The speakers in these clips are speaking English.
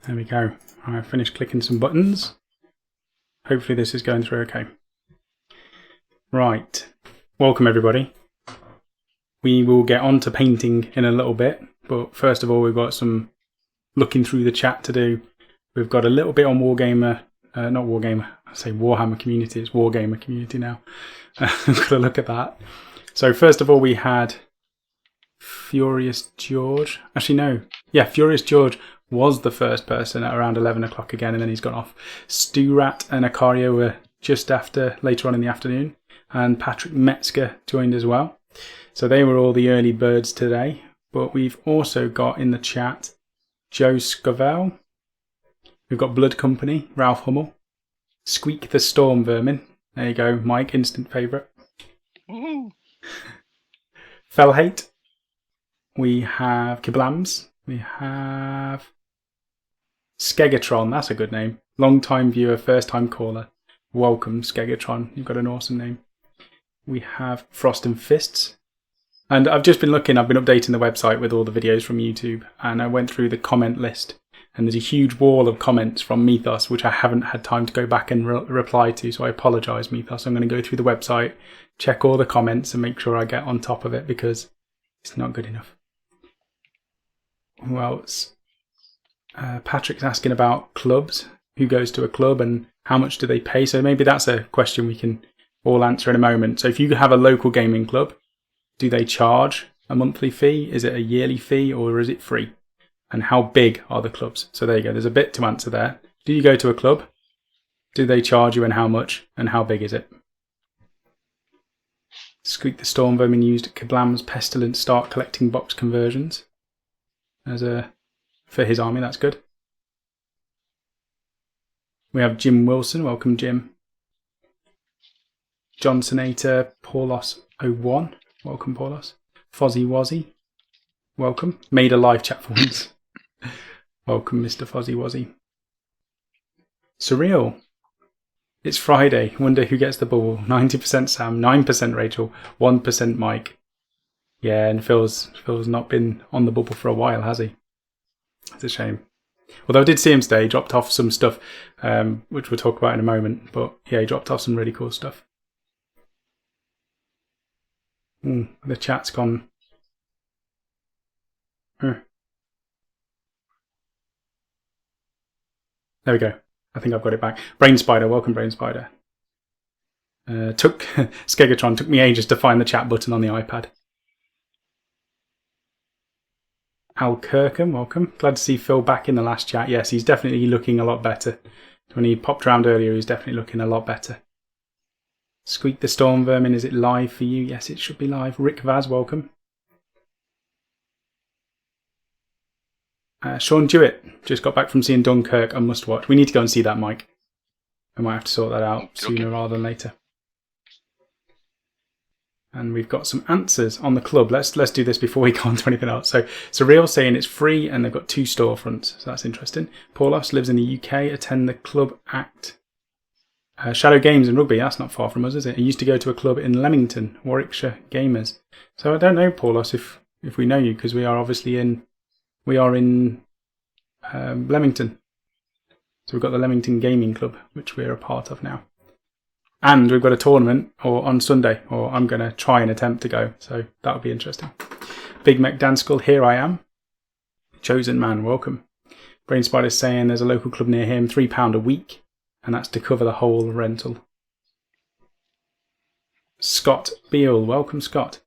There we go. I finished clicking some buttons. Hopefully this is going through okay. Right. Welcome everybody. We will get on to painting in a little bit, but first of all we've got some looking through the chat to do. We've got a little bit on Warhammer, not Wargamer, I say Warhammer community, it's Wargamer community now. We've got to look at that. So first of all we had Furious George. Actually no, yeah, Furious George was the first person at around 11 o'clock again, and then he's gone off. Sturat and Akario were just after, later on in the afternoon, and Patrick Metzger joined as well. So they were all the early birds today. But we've also got in the chat Joe Scovell. We've got Blood Company, Ralph Hummel. Squeak the Storm Vermin. There you go, Mike, instant favourite. Fellhate. We have Kiblams. We have Skegatron, that's a good name. Long time viewer, first time caller. Welcome, Skegatron. You've got an awesome name. We have Frost and Fists. And I've just been looking, I've been updating the website with all the videos from YouTube, and I went through the comment list, and there's a huge wall of comments from Mythos, which I haven't had time to go back and reply to, so I apologise, Mythos. I'm going to go through the website, check all the comments, and make sure I get on top of it, because it's not good enough. Who else? Patrick's asking about clubs. Who goes to a club and how much do they pay? So maybe that's a question we can all answer in a moment. So if you have a local gaming club, do they charge a monthly fee? Is it a yearly fee or is it free? And how big are the clubs? So there you go. There's a bit to answer there. Do you go to a club? Do they charge you and how much? And how big is it? Squeak the Storm Vermin used Kablam's Pestilence start collecting box conversions for his army. That's good. We have Jim Wilson. Welcome, Jim. Johnsonator Paulos01. Welcome, Paulos. Fozzy Wozzy. Welcome. Made a live chat for once. Welcome, Mr. Fozzy Wozzy. Surreal. It's Friday. Wonder who gets the bubble. 90% Sam, 9% Rachel, 1% Mike. Yeah, and Phil's not been on the bubble for a while, has he? It's a shame. Although I did see him today, he dropped off some stuff, which we'll talk about in a moment. But yeah, he dropped off some really cool stuff. The chat's gone. There we go. I think I've got it back. Brain Spider, welcome Brain Spider. Skegatron took me ages to find the chat button on the iPad. Al Kirkham, welcome. Glad to see Phil back in the last chat. Yes, he's definitely looking a lot better. When he popped around earlier, he's definitely looking a lot better. Squeak the Storm Vermin, is it live for you? Yes, it should be live. Rick Vaz, welcome. Sean Jewett, just got back from seeing Dunkirk. I must watch. We need to go and see that, Mike. I might have to sort that out sooner rather than later. And we've got some answers on the club. Let's do this before we go on to anything else. So Surreal saying it's free and they've got 2 storefronts. So that's interesting. Paulos lives in the UK. Attend the club at Shadow Games in Rugby. That's not far from us, is it? I used to go to a club in Leamington, Warwickshire Gamers. So I don't know, Paulos, if we know you, because we are obviously in Leamington. So we've got the Leamington Gaming Club, which we're a part of now. And we've got a tournament on Sunday, or I'm going to try and attempt to go. So that'll be interesting. Big Mac Danskull, here I am. Chosen Man, welcome. Brain Spider's saying there's a local club near him, £3 a week. And that's to cover the whole rental. Scott Beale, welcome Scott.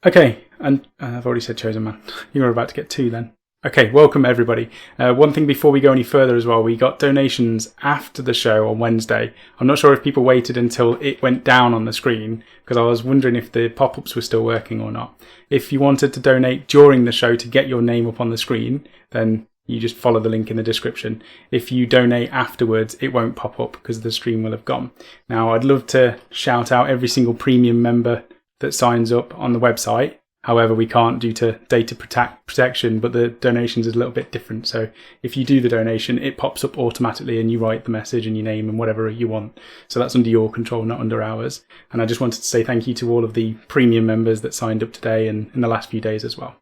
Okay, and I've already said Chosen Man. You were about to get 2 then. Okay, welcome everybody. One thing before we go any further as well, we got donations after the show on Wednesday. I'm not sure if people waited until it went down on the screen, because I was wondering if the pop-ups were still working or not. If you wanted to donate during the show to get your name up on the screen, then you just follow the link in the description. If you donate afterwards, it won't pop up because the stream will have gone. Now, I'd love to shout out every single premium member that signs up on the website. However, we can't due to data protection, but the donations is a little bit different. So if you do the donation, it pops up automatically and you write the message and your name and whatever you want. So that's under your control, not under ours. And I just wanted to say thank you to all of the premium members that signed up today and in the last few days as well.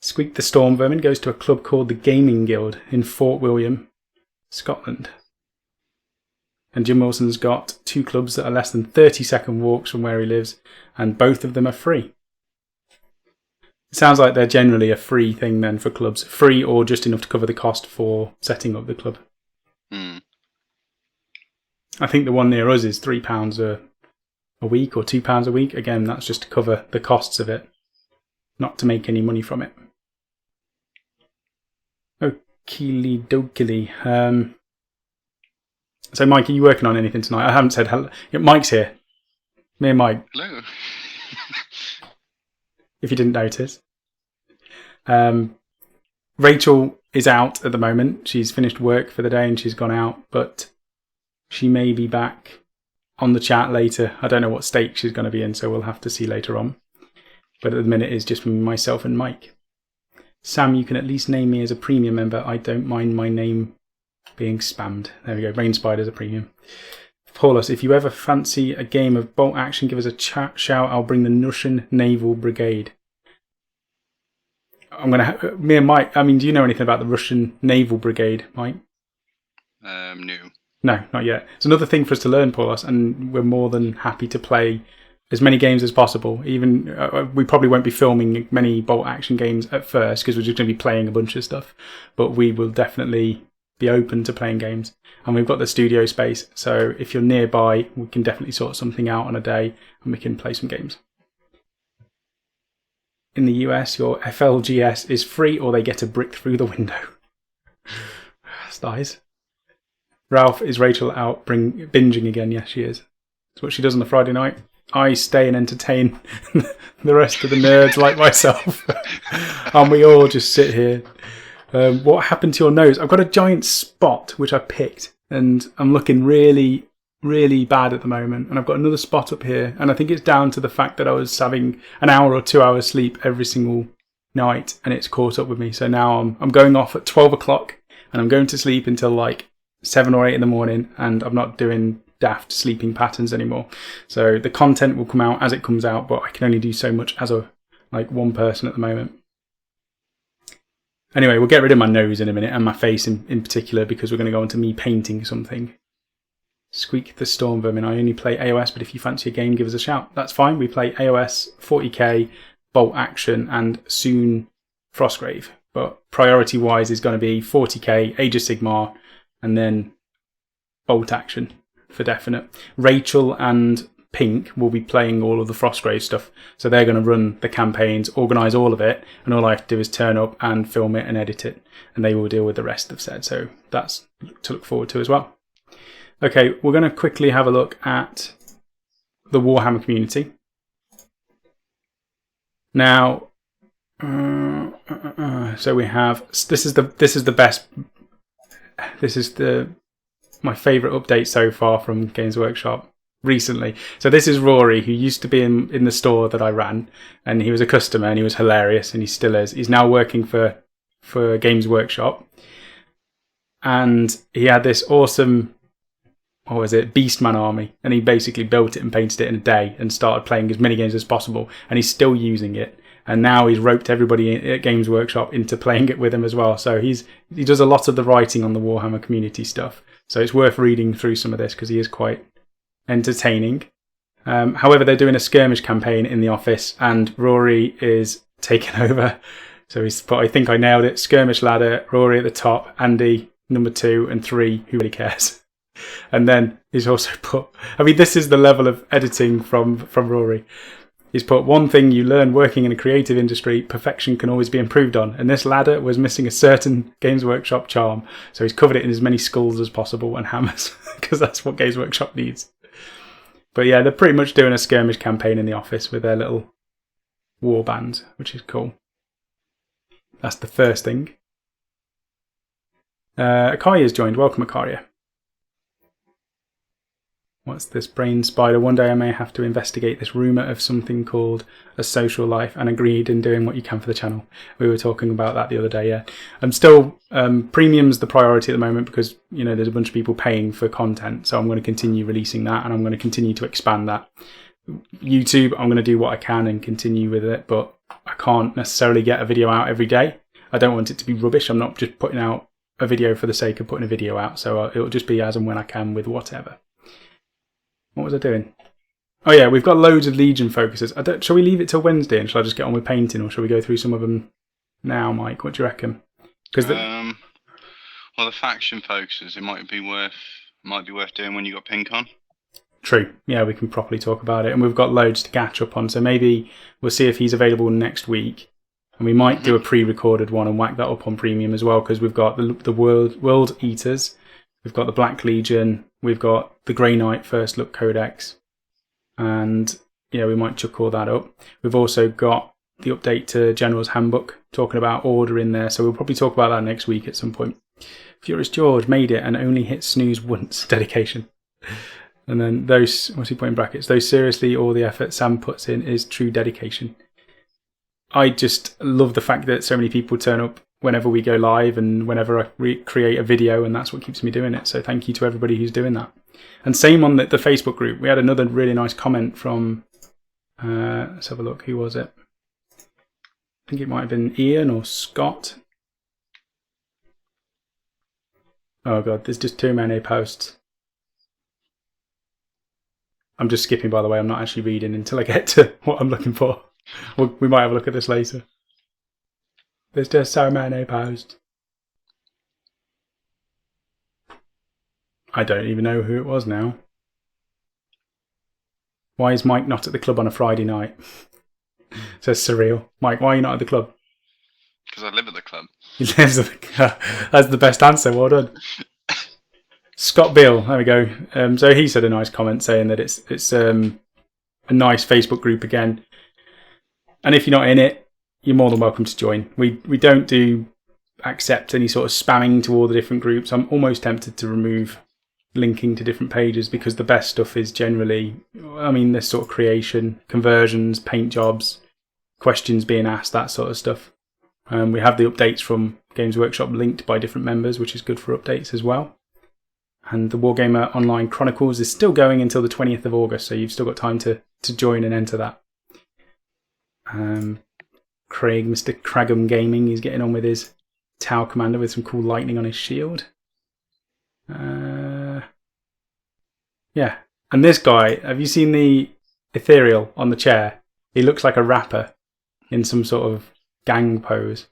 Squeak the Storm Vermin goes to a club called the Gaming Guild in Fort William, Scotland. And Jim Wilson's got 2 clubs that are less than 30-second walks from where he lives, and both of them are free. It sounds like they're generally a free thing then for clubs. Free or just enough to cover the cost for setting up the club. Mm. I think the one near us is £3 a week or £2 a week. Again, that's just to cover the costs of it, not to make any money from it. Okie dokie. So, Mike, are you working on anything tonight? I haven't said hello. Yeah, Mike's here. Me and Mike. Hello. If you didn't notice. Rachel is out at the moment. She's finished work for the day and she's gone out, but she may be back on the chat later. I don't know what state she's going to be in, so we'll have to see later on. But at the minute, it's just myself and Mike. Sam, you can at least name me as a premium member. I don't mind my name being spammed. There we go. Rain Spider's a premium. Paulus, if you ever fancy a game of bolt action, give us a shout. I'll bring the Russian Naval Brigade. Me and Mike, I mean, do you know anything about the Russian Naval Brigade, Mike? No. No, not yet. It's another thing for us to learn, Paulus, and we're more than happy to play as many games as possible. Even we probably won't be filming many bolt action games at first because we're just going to be playing a bunch of stuff, but we will definitely be open to playing games. And we've got the studio space, so if you're nearby, we can definitely sort something out on a day and we can play some games. In the US, your FLGS is free or they get a brick through the window. That's nice. Ralph, is Rachel out binging again? Yes, she is. That's what she does on the Friday night. I stay and entertain the rest of the nerds like myself. And we all just sit here. What happened to your nose? I've got a giant spot which I picked and I'm looking really, really bad at the moment. And I've got another spot up here, and I think it's down to the fact that I was having an hour or 2 hours sleep every single night and it's caught up with me. So now I'm going off at 12 o'clock and I'm going to sleep until like 7 or 8 in the morning, and I'm not doing daft sleeping patterns anymore. So the content will come out as it comes out, but I can only do so much as one person at the moment. Anyway, we'll get rid of my nose in a minute and my face in particular because we're going to go on to me painting something. Squeak the Storm Vermin. I only play AOS, but if you fancy a game, give us a shout. That's fine. We play AOS, 40k, Bolt Action, and soon Frostgrave. But priority-wise is going to be 40k, Age of Sigmar, and then Bolt Action for definite. Rachel and Pink will be playing all of the Frostgrave stuff. So they're going to run the campaigns, organise all of it, and all I have to do is turn up and film it and edit it. And they will deal with the rest of said. So that's to look forward to as well. Okay, we're going to quickly have a look at the Warhammer community. Now, so we have, this is my favourite update so far from Games Workshop recently. So this is Rory, who used to be in the store that I ran, and he was a customer and he was hilarious, and he still is. He's now working for Games Workshop, and he had this awesome, what was it, Beastman army, and he basically built it and painted it in a day and started playing as many games as possible, and he's still using it. And now he's roped everybody at Games Workshop into playing it with him as well. So he does a lot of the writing on the Warhammer community stuff. So it's worth reading through some of this because he is quite entertaining. However, they're doing a skirmish campaign in the office and Rory is taking over. So he's put, I think I nailed it, skirmish ladder, Rory at the top, Andy number 2 and 3, who really cares? And then he's also put, I mean, this is the level of editing from Rory. He's put, one thing you learn working in a creative industry, perfection can always be improved on. And this ladder was missing a certain Games Workshop charm. So he's covered it in as many skulls as possible and hammers, because that's what Games Workshop needs. But yeah, they're pretty much doing a skirmish campaign in the office with their little war band, which is cool. That's the first thing. Akaria's joined. Welcome, Akaria. What's this brain spider? One day I may have to investigate this rumour of something called a social life, and agreed in doing what you can for the channel. We were talking about that the other day, yeah. I'm still, premium's the priority at the moment because, you know, there's a bunch of people paying for content. So I'm going to continue releasing that and I'm going to continue to expand that. YouTube, I'm going to do what I can and continue with it, but I can't necessarily get a video out every day. I don't want it to be rubbish. I'm not just putting out a video for the sake of putting a video out, so it'll just be as and when I can with whatever. What was I doing? Oh yeah, we've got loads of Legion focuses. Shall we leave it till Wednesday and shall I just get on with painting, or shall we go through some of them now, Mike? What do you reckon? Well, the faction focuses, it might be worth doing when you got pink on. True. Yeah, we can properly talk about it, and we've got loads to catch up on. So maybe we'll see if he's available next week, and we might do a pre-recorded one and whack that up on premium as well, because we've got the World Eaters, we've got the Black Legion, we've got the Grey Knight First Look Codex, and yeah, we might chuck all that up. We've also got the update to General's Handbook, talking about order in there, so we'll probably talk about that next week at some point. Furious George made it and only hit snooze once. Dedication. And then those, what's he put in brackets? Though seriously, all the effort Sam puts in is true dedication. I just love the fact that so many people turn up whenever we go live and whenever I create a video, and that's what keeps me doing it. So thank you to everybody who's doing that. And same on the Facebook group. We had another really nice comment from, let's have a look, who was it? I think it might have been Ian or Scott. Oh god, there's just too many posts. I'm just skipping, by the way. I'm not actually reading until I get to what I'm looking for. We might have a look at this later. There's just so many posts. I don't even know who it was now. Why is Mike not at the club on a Friday night? Says Surreal. Mike, why are you not at the club? Because I live at the club. He lives at the club. That's the best answer. Well done. Scott Beale, there we go. So he said a nice comment saying that it's a nice Facebook group again. And if you're not in it, you're more than welcome to join. We don't accept any sort of spamming to all the different groups. I'm almost tempted to remove linking to different pages, because the best stuff is generally, this sort of creation, conversions, paint jobs, questions being asked, that sort of stuff. We have the updates from Games Workshop linked by different members, which is good for updates as well. And the Wargamer Online Chronicles is still going until the 20th of August, so you've still got time to join and enter that. Craig, Mr. Cragum Gaming, he's getting on with his Tau Commander with some cool lightning on his shield. Yeah. And this guy, have you seen the ethereal on the chair? He looks like a rapper in some sort of gang pose.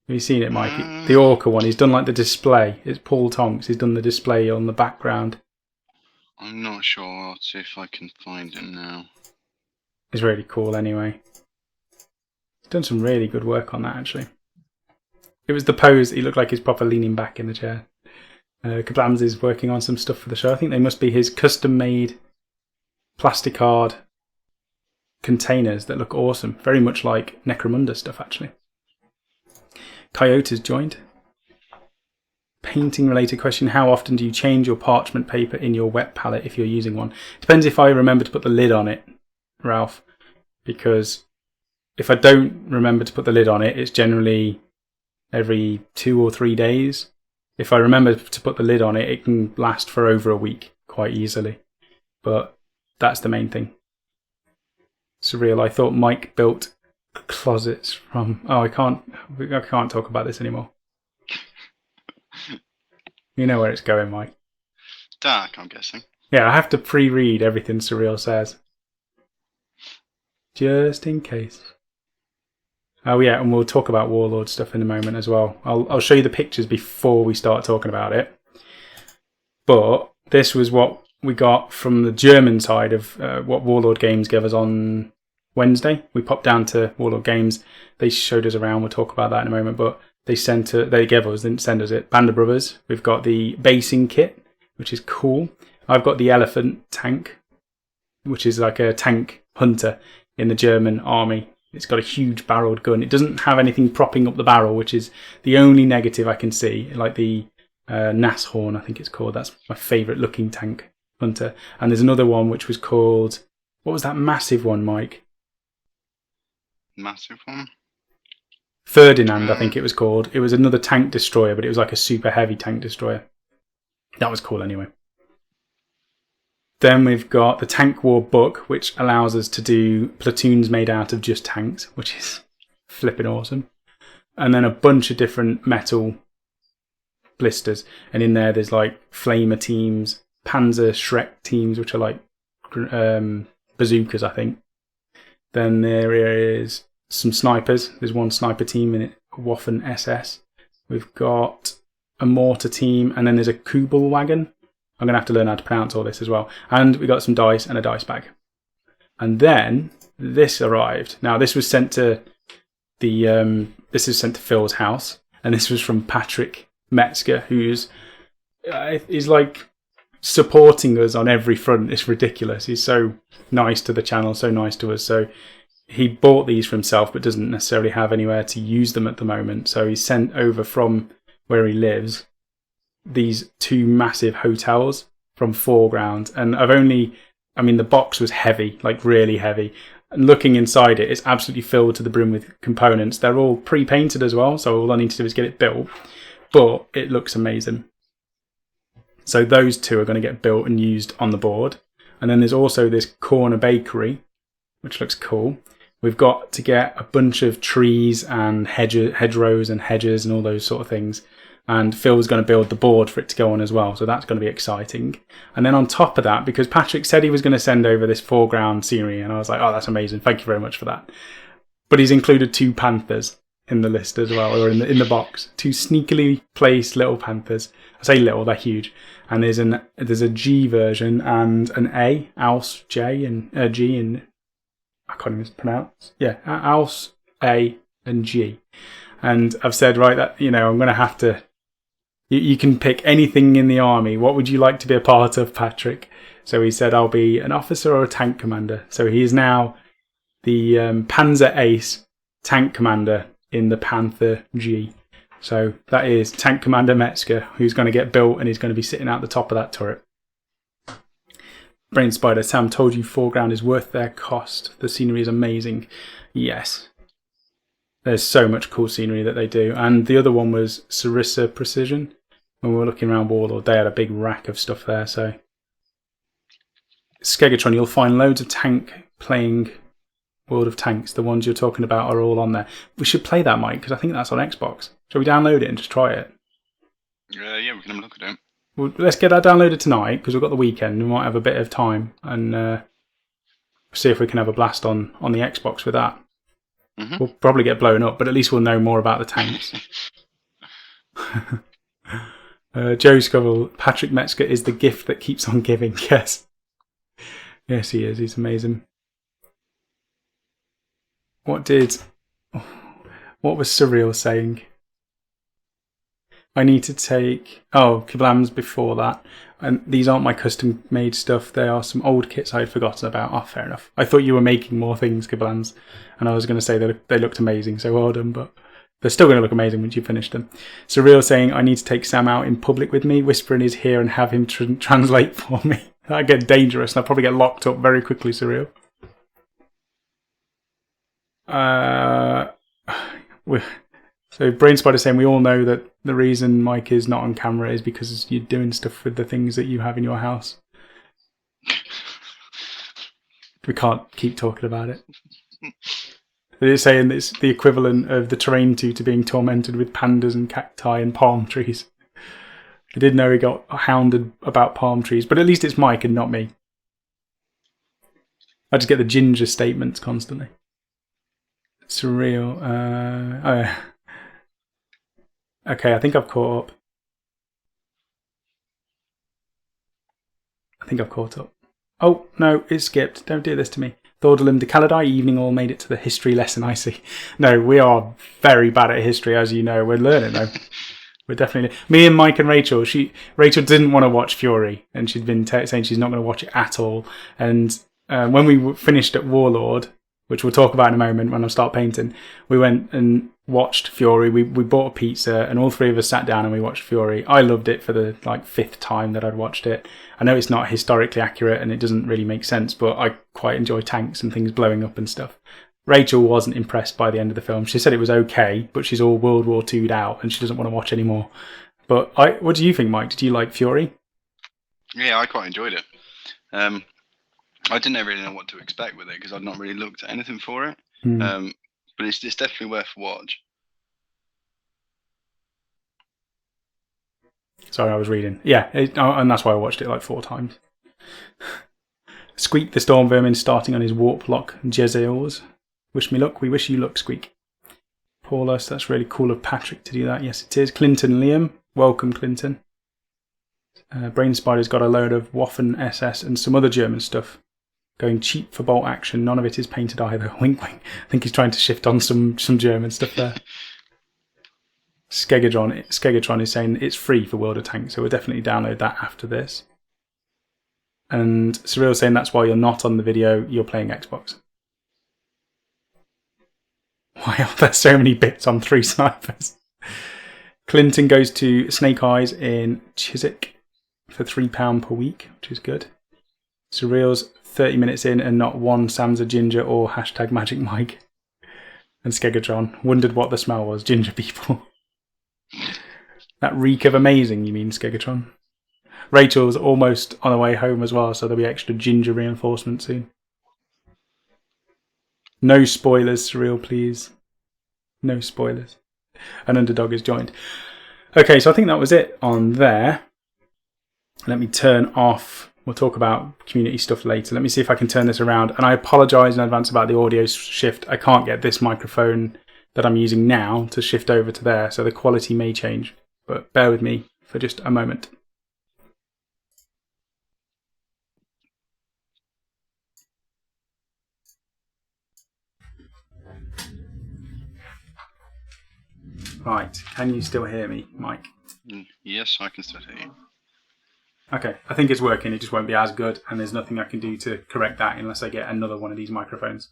Have you seen it, Mike? The Orca one. He's done like the display. It's Paul Tonks. He's done the display on the background. I'm not sure. I'll see if I can find it now. It's really cool anyway. He's done some really good work on that, actually. It was the pose. He looked like he's proper leaning back in the chair. Kablams is working on some stuff for the show. I think they must be his custom-made plasticard containers that look awesome. Very much like Necromunda stuff, actually. Coyote's joined. Painting-related question. How often do you change your parchment paper in your wet palette if you're using one? Depends if I remember to put the lid on it, Ralph. Because if I don't remember to put the lid on it, it's generally every 2 or 3 days. If I remember to put the lid on it, it can last for over a week quite easily. But that's the main thing. Surreal. I thought Mike built closets from... Oh, I can't talk about this anymore. You know where it's going, Mike. Dark, I'm guessing. Yeah, I have to pre-read everything Surreal says. Just in case. Oh yeah, and we'll talk about Warlord stuff in a moment as well. I'll show you the pictures before we start talking about it. But this was what we got from the German side of what Warlord Games gave us on Wednesday. We popped down to Warlord Games. They showed us around. We'll talk about that in a moment. But they didn't send us it. Band of Brothers. We've got the basing kit, which is cool. I've got the elephant tank, which is like a tank hunter in the German army. It's got a huge barreled gun. It doesn't have anything propping up the barrel, which is the only negative I can see. Like the Nashorn, I think it's called. That's my favourite looking tank hunter. And there's another one which was called... What was that massive one, Mike? Massive one? Ferdinand, I think it was called. It was another tank destroyer, but it was like a super heavy tank destroyer. That was cool anyway. Then we've got the Tank War book, which allows us to do platoons made out of just tanks, which is flipping awesome. And then a bunch of different metal blisters. And in there's like Flamer teams, Panzer Shrek teams, which are like bazookas, I think. Then there is some snipers. There's one sniper team in it, Waffen SS. We've got a mortar team, and then there's a Kubel wagon. I'm going to have to learn how to pronounce all this as well. And we got some dice and a dice bag. And then this arrived. Now this was sent to Phil's house, and this was from Patrick Metzger, who's is like supporting us on every front. It's ridiculous. He's so nice to the channel, so nice to us. So he bought these for himself, but doesn't necessarily have anywhere to use them at the moment. So he sent over from where he lives these 2 massive hotels from Foreground. And the box was heavy, like really heavy. And looking inside it, it's absolutely filled to the brim with components. They're all pre-painted as well, so all I need to do is get it built. But it looks amazing. So those 2 are going to get built and used on the board. And then there's also this corner bakery, which looks cool. We've got to get a bunch of trees and hedgerows and hedges and all those sort of things. And Phil's going to build the board for it to go on as well. So that's going to be exciting. And then on top of that, because Patrick said he was going to send over this Foreground scenery, and I was like, oh, that's amazing. Thank you very much for that. But he's included 2 panthers in the list as well, or in the box. 2 sneakily placed little panthers. I say little, they're huge. And there's a G version and an A, Aus J and G, and I can't even pronounce. Yeah, Aus A and G. And I've said, right, that I'm going to have to. You can pick anything in the army. What would you like to be a part of, Patrick? So he said, I'll be an officer or a tank commander. So he is now the Panzer Ace tank commander in the Panther G. So that is Tank Commander Metzger, who's going to get built and he's going to be sitting out the top of that turret. Brain Spider, Sam told you Foreground is worth their cost. The scenery is amazing. Yes. There's so much cool scenery that they do. And the other one was Sarissa Precision. When we were looking around Warlord, they had a big rack of stuff there. So Skegatron, you'll find loads of tank playing World of Tanks. The ones you're talking about are all on there. We should play that, Mike, because I think that's on Xbox. Shall we download it and just try it? Yeah, we can have a look at it. Well, let's get that downloaded tonight, because we've got the weekend. We might have a bit of time and see if we can have a blast on the Xbox with that. Mm-hmm. We'll probably get blown up, but at least we'll know more about the tanks. Joe Scoville, Patrick Metzger is the gift that keeps on giving. Yes. Yes, he is. He's amazing. What was Surreal saying? I need to take... Oh, Kablam's before that. And these aren't my custom-made stuff. They are some old kits I had forgotten about. Oh, fair enough. I thought you were making more things, Kablams. And I was going to say that they looked amazing, so well done. But they're still going to look amazing once you finish them. Surreal saying, I need to take Sam out in public with me, whisper in his ear and have him translate for me. That'd get dangerous and I'll probably get locked up very quickly, Surreal. So Brain Spider saying we all know that the reason Mike is not on camera is because you're doing stuff with the things that you have in your house. We can't keep talking about it. They're saying it's the equivalent of the terrain to being tormented with pandas and cacti and palm trees. I did know he got hounded about palm trees, but at least it's Mike and not me. I just get the ginger statements constantly. Surreal. Okay, I think I've caught up. Oh, no, it skipped. Don't do this to me. Thordalim de Caladai, evening all made it to the history lesson, I see. No, we are very bad at history, as you know. We're learning, though. We're definitely... Me and Mike and Rachel, Rachel didn't want to watch Fury, and she'd been saying she's not going to watch it at all. And when we finished at Warlord, which we'll talk about in a moment when I start painting, we went and watched Fury. We bought a pizza and all 3 of us sat down and we watched Fury. I loved it for the 5th time that I'd watched it. I know it's not historically accurate and it doesn't really make sense, but I quite enjoy tanks and things blowing up and stuff. Rachel wasn't impressed by the end of the film. She said it was okay, but she's all World War II'd out and she doesn't want to watch anymore. But what do you think, Mike? Did you like Fury? Yeah, I quite enjoyed it. I didn't really know what to expect with it because I'd not really looked at anything for it. Mm. But it's definitely worth a watch. Sorry, I was reading. Yeah, and that's why I watched it like 4 times. Squeak the Storm Vermin starting on his Warp Lock Jezzails. Wish me luck. We wish you luck, Squeak. Paulus, that's really cool of Patrick to do that. Yes, it is. Clinton Liam. Welcome, Clinton. Brain Spider's got a load of Waffen SS and some other German stuff. Going cheap for bolt action. None of it is painted either. Wink, wink. I think he's trying to shift on some German stuff there. Skegatron is saying it's free for World of Tanks, so we'll definitely download that after this. And Cyril's saying that's why you're not on the video, you're playing Xbox. Why are there so many bits on 3 snipers? Clinton goes to Snake Eyes in Chiswick for £3 per week, which is good. Cyril's 30 minutes in and not one Sam's a ginger or hashtag Magic Mike. And Skegatron wondered what the smell was, ginger people. That reek of amazing, you mean, Skegatron? Rachel's almost on her way home as well, so there'll be extra ginger reinforcement soon. No spoilers, Surreal, please. No spoilers. An underdog is joined. Okay, so I think that was it on there. Let me turn off. We'll talk about community stuff later. Let me see if I can turn this around. And I apologise in advance about the audio shift. I can't get this microphone that I'm using now to shift over to there, so the quality may change. But bear with me for just a moment. Right, can you still hear me, Mike? Yes, I can still hear you. Okay, I think it's working. It just won't be as good, and there's nothing I can do to correct that unless I get another one of these microphones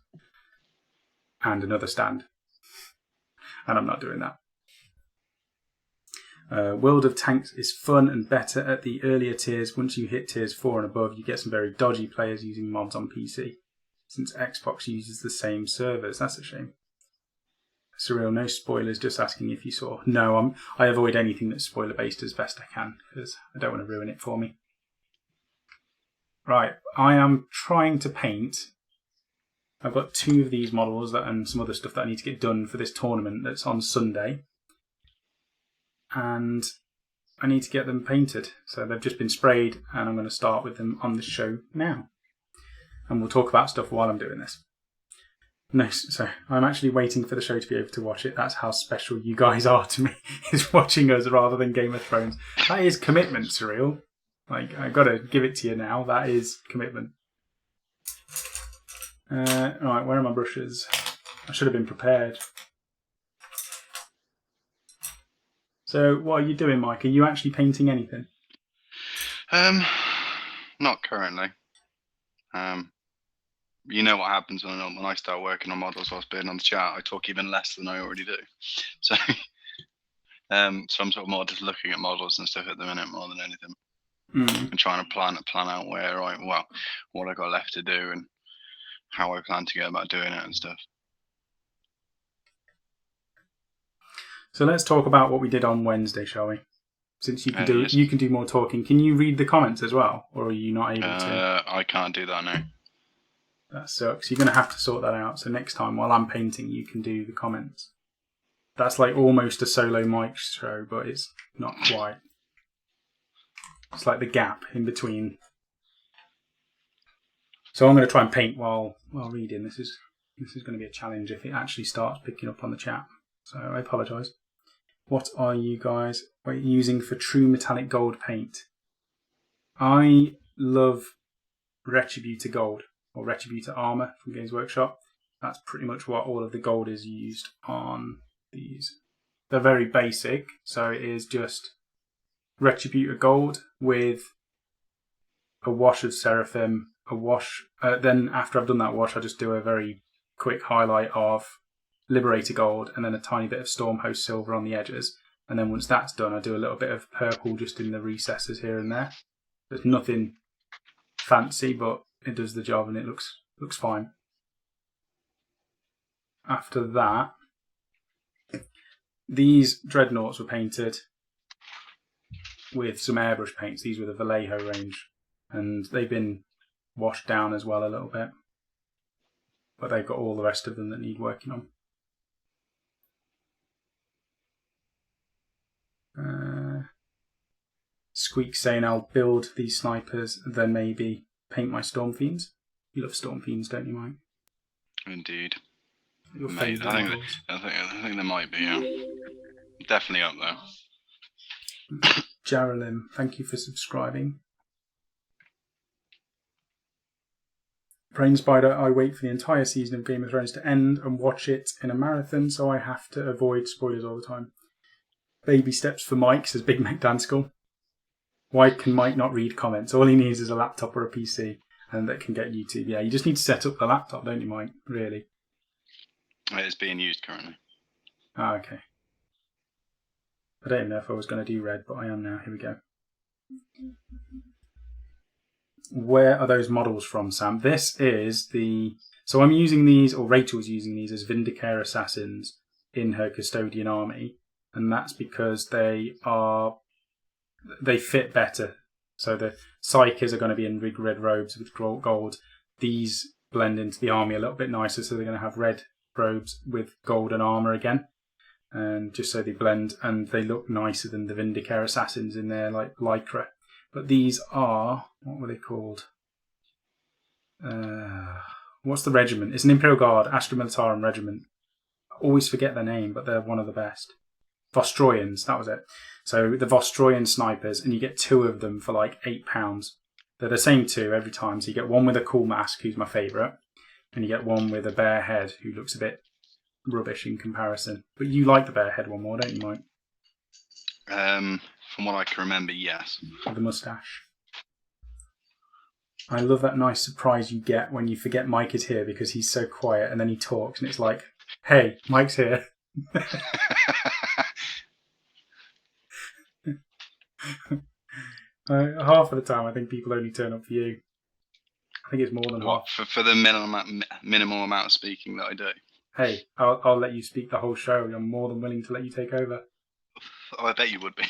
and another stand. And I'm not doing that. World of Tanks is fun and better at the earlier tiers. Once you hit tiers 4 and above, you get some very dodgy players using mods on PC, since Xbox uses the same servers. That's a shame. Surreal, no spoilers, just asking if you saw. No, I avoid anything that's spoiler based as best I can because I don't want to ruin it for me. Right, I am trying to paint. I've got 2 of these models and some other stuff that I need to get done for this tournament that's on Sunday. And I need to get them painted. So they've just been sprayed and I'm going to start with them on the show now. And we'll talk about stuff while I'm doing this. No, so I'm actually waiting for the show to be able to watch it. That's how special you guys are to me, is watching us rather than Game of Thrones. That is commitment, Surreal. Like, I gotta give it to you now. That is commitment. Right, where are my brushes? I should have been prepared. So, what are you doing, Mike? Are you actually painting anything? Not currently. You know what happens when I start working on models whilst being on the chat. I talk even less than I already do. So, so I'm sort of more just looking at models and stuff at the minute more than anything. And trying to plan out what I got left to do and how I plan to go about doing it and stuff. So let's talk about what we did on Wednesday, shall we? Since you can do yes. You can do more talking. Can you read the comments as well, or are you not able to? I can't do that now. That sucks. You're going to have to sort that out. So next time, while I'm painting, you can do the comments. That's like almost a solo mic show, but it's not quite. It's like the gap in between. So I'm going to try and paint while reading. This is going to be a challenge if it actually starts picking up on the chat. So I apologise. What are you guys using for true metallic gold paint? I love Retributor Gold, or Retributor Armour from Games Workshop. That's pretty much what all of the gold is used on these. They're very basic, so it is just Retributor Gold with a wash of Seraphim, then after I've done that wash, I just do a very quick highlight of Liberator Gold and then a tiny bit of Stormhost Silver on the edges. And then once that's done, I do a little bit of purple just in the recesses here and there. There's nothing fancy, but it does the job and it looks fine. After that, these Dreadnoughts were painted with some airbrush paints. These were the Vallejo range, and they've been washed down as well a little bit. But they've got all the rest of them that need working on. Squeak saying I'll build these snipers, then maybe paint my Storm Fiends. You love Storm Fiends, don't you, Mike? Indeed. Your Mate, favourite models. I think there might be, yeah. Definitely up there. Jaralim, thank you for subscribing. Brain Spider, I wait for the entire season of Game of Thrones to end and watch it in a marathon, so I have to avoid spoilers all the time. Baby steps for Mike, says Big Mac Danskill. Why can Mike not read comments? All he needs is a laptop or a PC, and that can get YouTube. Yeah, you just need to set up the laptop, don't you, Mike? Really? It is being used currently. Ah, okay. I don't even know if I was going to do red, but I am now. Here we go. Where are those models from, Sam? This is the... So I'm using these, or Rachel's using these, as Vindicare assassins in her custodian army, and that's because they fit better. So the Psykers are going to be in big red robes with gold. These blend into the army a little bit nicer, so they're going to have red robes with golden armour again. And just so they blend, and they look nicer than the Vindicare assassins in their like lycra. But these are, what were they called? What's the regiment? It's an Imperial Guard, Astra Militarum regiment. I always forget their name, but they're one of the best. Vostroyans, that was it. So the Vostroyan snipers, and you get 2 of them for like £8. They're the same 2 every time. So you get one with a cool mask, who's my favourite, and you get one with a bare head, who looks a bit rubbish in comparison. But you like the bare head one more, don't you, Mike? From what I can remember, yes. With the moustache. I love that nice surprise you get when you forget Mike is here because he's so quiet, and then he talks, and it's like, hey, Mike's here. Half of the time, I think people only turn up for you. I think it's more than half. For the minimal amount of speaking that I do. Hey, I'll let you speak the whole show. I'm more than willing to let you take over. Oh, I bet you would be.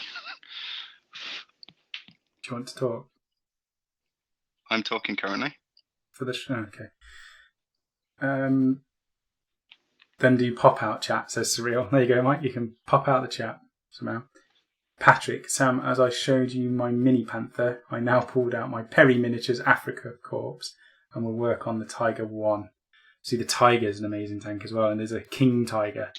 Do you want to talk? I'm talking currently. For the show, okay. Then do pop out chat, says Surreal. There you go, Mike. You can pop out the chat somehow. Patrick, Sam, as I showed you my mini panther, I now pulled out my Perry Miniatures Africa Corps and will work on the Tiger 1. See, the Tiger is an amazing tank as well, and there's a King Tiger.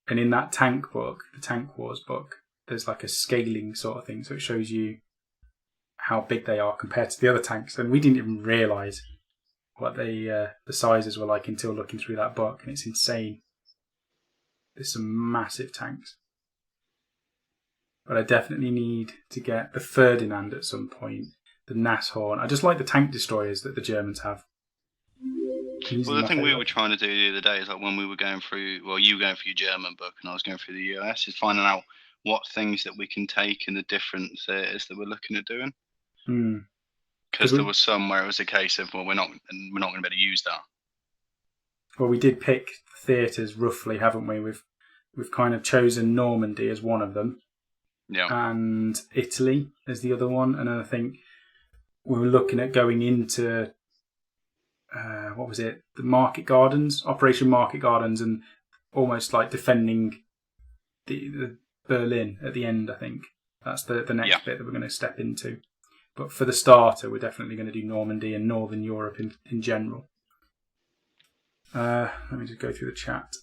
And in that tank book, the Tank Wars book, there's like a scaling sort of thing, so it shows you how big they are compared to the other tanks. And we didn't even realise what the sizes were like until looking through that book, and it's insane. There's some massive tanks. But I definitely need to get the Ferdinand at some point, the Nashorn. I just like the tank destroyers that the Germans have. Well, the thing we were trying to do the other day is like when we were going through, well, you were going through your German book and I was going through the US, is finding out what things that we can take in the different theatres that we're looking at doing. Because there was some where it was a case of, well, we're not going to be able to use that. Well, we did pick theatres roughly, haven't we? We've kind of chosen Normandy as one of them. Yeah. And Italy as the other one. And I think we were looking at going into, what was it? The Market Gardens, Operation Market Gardens, and almost like defending the Berlin at the end, I think. That's the next bit that we're going to step into. But for the starter, we're definitely going to do Normandy and Northern Europe in general. Let me just go through the chat.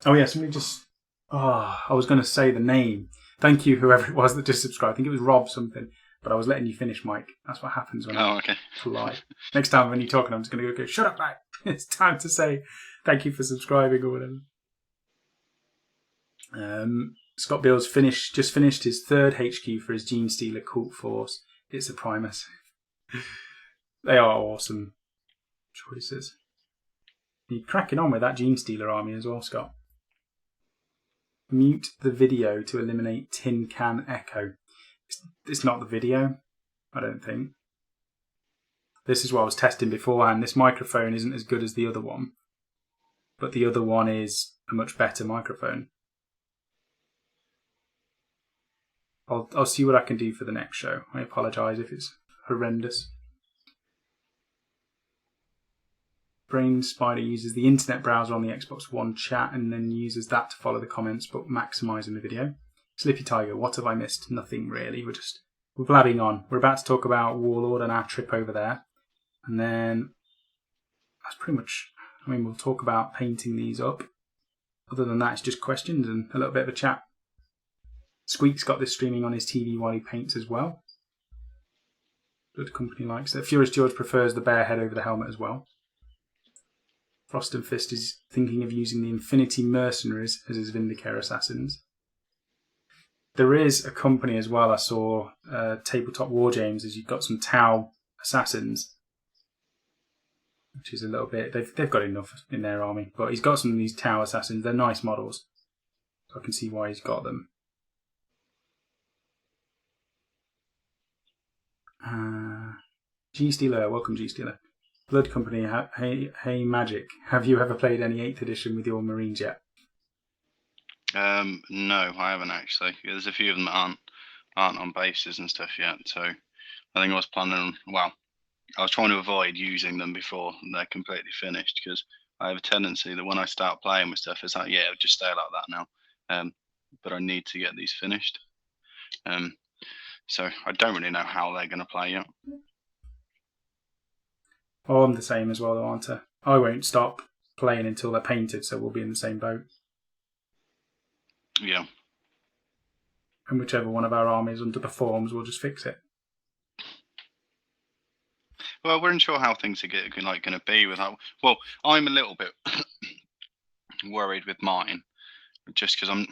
Oh, yes, let me just... I was going to say the name. Thank you, whoever it was that just subscribed. I think it was Rob something, but I was letting you finish, Mike. That's what happens when I'm polite. Next time when you're talking, I'm just going to go, shut up, Mike. It's time to say thank you for subscribing or whatever. Scott Beale's just finished his 3rd HQ for his Gene Stealer Cult Force. It's a Primus. They are awesome choices. You're cracking on with that Gene Stealer army as well, Scott. Mute the video to eliminate tin can echo. It's not the video, I don't think. This is what I was testing beforehand. This microphone isn't as good as the other one, but the other one is a much better microphone. I'll see what I can do for the next show. I apologise if it's horrendous. Brain Spider uses the internet browser on the Xbox One chat and then uses that to follow the comments, but maximising the video. Slippy Tiger, what have I missed? Nothing really. We're blabbing on. We're about to talk about Warlord and our trip over there. And then that's pretty much, we'll talk about painting these up. Other than that, it's just questions and a little bit of a chat. Squeak's got this streaming on his TV while he paints as well. Good company likes it. Furious George prefers the bare head over the helmet as well. Frost and Fist is thinking of using the Infinity Mercenaries as his Vindicare assassins. There is a company as well, I saw, Tabletop War Games, as you've got some Tau assassins, which is a little bit, they've got enough in their army, but he's got some of these Tau assassins. They're nice models, so I can see why he's got them. G-Stealer, welcome G-Stealer. Blood Company, hey Magic, have you ever played any 8th edition with your Marines yet? No, I haven't actually. There's a few of them that aren't on bases and stuff yet, so I think I was planning, I was trying to avoid using them before they're completely finished, because I have a tendency that when I start playing with stuff, it's like, yeah, it'll just stay like that now. But I need to get these finished. So I don't really know how they're going to play yet. Oh, I'm the same as well, though, aren't I? I won't stop playing until they're painted, so we'll be in the same boat. Yeah. And whichever one of our armies underperforms, we'll just fix it. Well, we're unsure how things are going to be with that. Well, I'm a little bit worried with mine, just because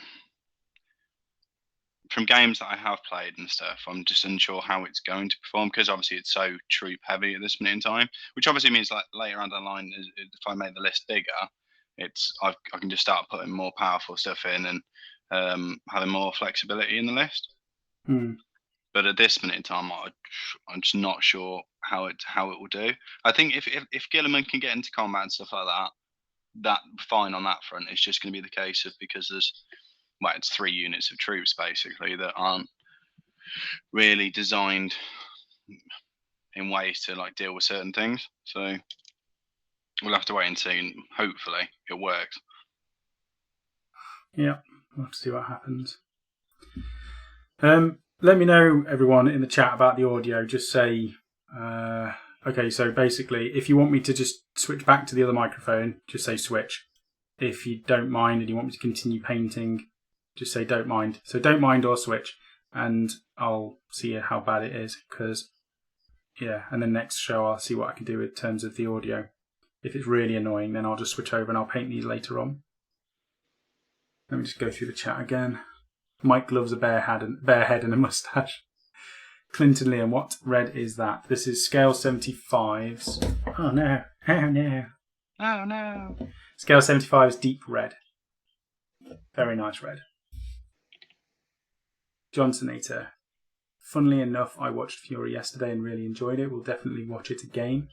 from games that I have played and stuff, I'm just unsure how it's going to perform, because obviously it's so troop heavy at this minute in time, which obviously means like later on the line, if I make the list bigger, I can just start putting more powerful stuff in and having more flexibility in the list. But at this minute in time, I'm just not sure how it will do. I think if Gilliman can get into combat and stuff like that fine on that front. It's just going to be the case of, because it's 3 units of troops basically that aren't really designed in ways to like deal with certain things. So we'll have to wait and see, and hopefully it works. Yeah, we'll have to see what happens. Let me know, everyone, in the chat about the audio. Just say, okay, so basically, if you want me to just switch back to the other microphone, just say switch. If you don't mind and you want me to continue painting, just say don't mind. So don't mind or switch, and I'll see how bad it is, because, yeah, and then next show I'll see what I can do in terms of the audio. If it's really annoying, then I'll just switch over and I'll paint these later on. Let me just go through the chat again. Mike loves a bare head and a moustache. Clinton Liam, what red is that? This is scale 75's. Oh no. Oh no. Oh no. Scale 75's deep red. Very nice red. Johnsonator. Funnily enough, I watched Fury yesterday and really enjoyed it. We'll definitely watch it again.